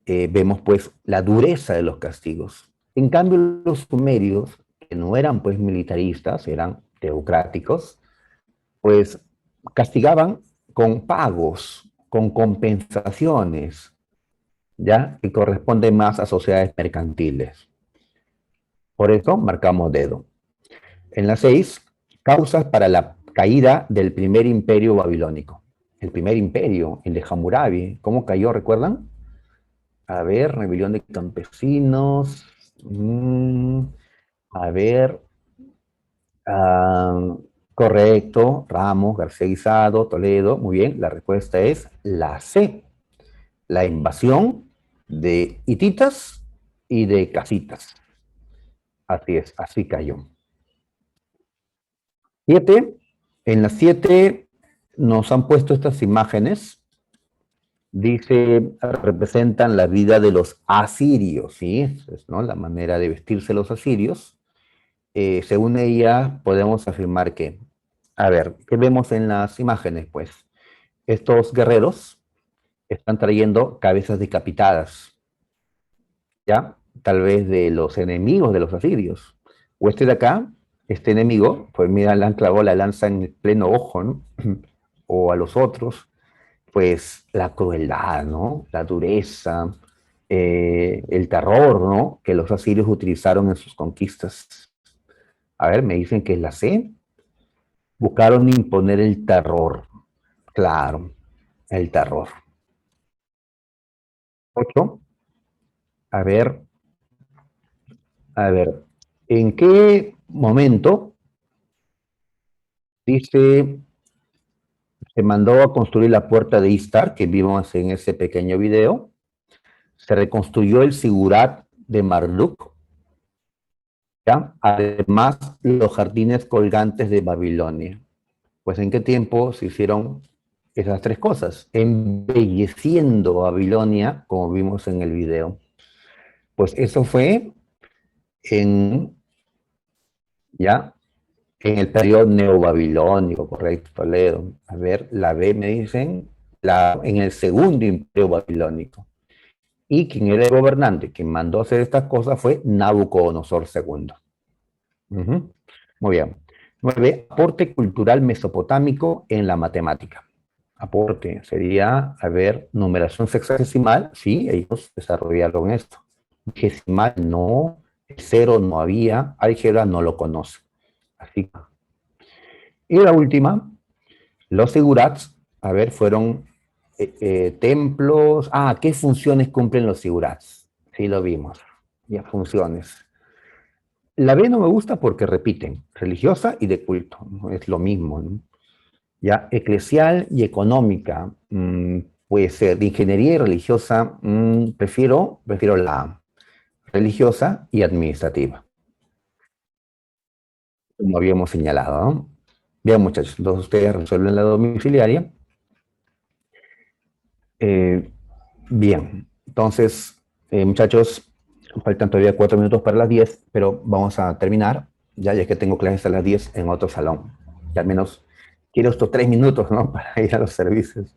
vemos pues la dureza de los castigos. En cambio, los sumerios, que no eran pues militaristas, eran teocráticos, pues castigaban con pagos, con compensaciones, ¿ya? Que corresponden más a sociedades mercantiles. Por eso marcamos dedo. En la 6, causas para la caída del primer imperio babilónico. El primer imperio, el de Hammurabi, ¿cómo cayó, recuerdan? A ver, rebelión de campesinos. A ver, ah, correcto, Ramos, García Guisado, Toledo, muy bien, la respuesta es la C, la invasión de hititas y de casitas. Así es, así cayó. 7, en las 7 nos han puesto estas imágenes, dice, representan la vida de los asirios, ¿sí? Es, ¿no?, la manera de vestirse los asirios. Según ella, podemos afirmar que, a ver, ¿qué vemos en las imágenes? Pues estos guerreros están trayendo cabezas decapitadas, ¿ya? Tal vez de los enemigos de los asirios. O este de acá, este enemigo, pues mira, le han clavado la lanza en el pleno ojo, ¿no? O a los otros, pues la crueldad, ¿no? La dureza, el terror, ¿no? Que los asirios utilizaron en sus conquistas. A ver, me dicen que es la C. Buscaron imponer el terror. Claro, el terror. 8. A ver, a ver. ¿En qué momento dice se mandó a construir la puerta de Istar, que vimos en ese pequeño video? Se reconstruyó el Sigurat de Marduk, ¿ya? Además, los jardines colgantes de Babilonia. Pues ¿en qué tiempo se hicieron esas tres cosas? Embelleciendo Babilonia, como vimos en el video. Pues eso fue en, ya, en el periodo neobabilónico, correcto, Toledo. A ver, la B me dicen, en el segundo imperio babilónico. Y quien era el gobernante, quien mandó hacer estas cosas fue Nabucodonosor II. Ujú. Muy bien. 9. Aporte cultural mesopotámico en la matemática. Aporte sería, a ver, numeración sexagesimal, sí, ellos desarrollaron esto. Vigesimal no, cero no había, álgebra no lo conoce. Así. Y la última, los sigurats, a ver, fueron templos. Ah, ¿qué funciones cumplen los sigurats? Sí, lo vimos. Ya, funciones. La B no me gusta porque repiten, religiosa y de culto, ¿no? Es lo mismo, ¿no? Ya, eclesial y económica, puede ser de ingeniería y religiosa, prefiero la A, religiosa y administrativa, como habíamos señalado, ¿no? Bien, muchachos, entonces ustedes resuelven la domiciliaria. Eh, bien, entonces, muchachos, faltan todavía 4 minutos para las 10, pero vamos a terminar, ya que tengo clases a las 10 en otro salón. Y al menos quiero estos 3 minutos, ¿no? Para ir a los servicios.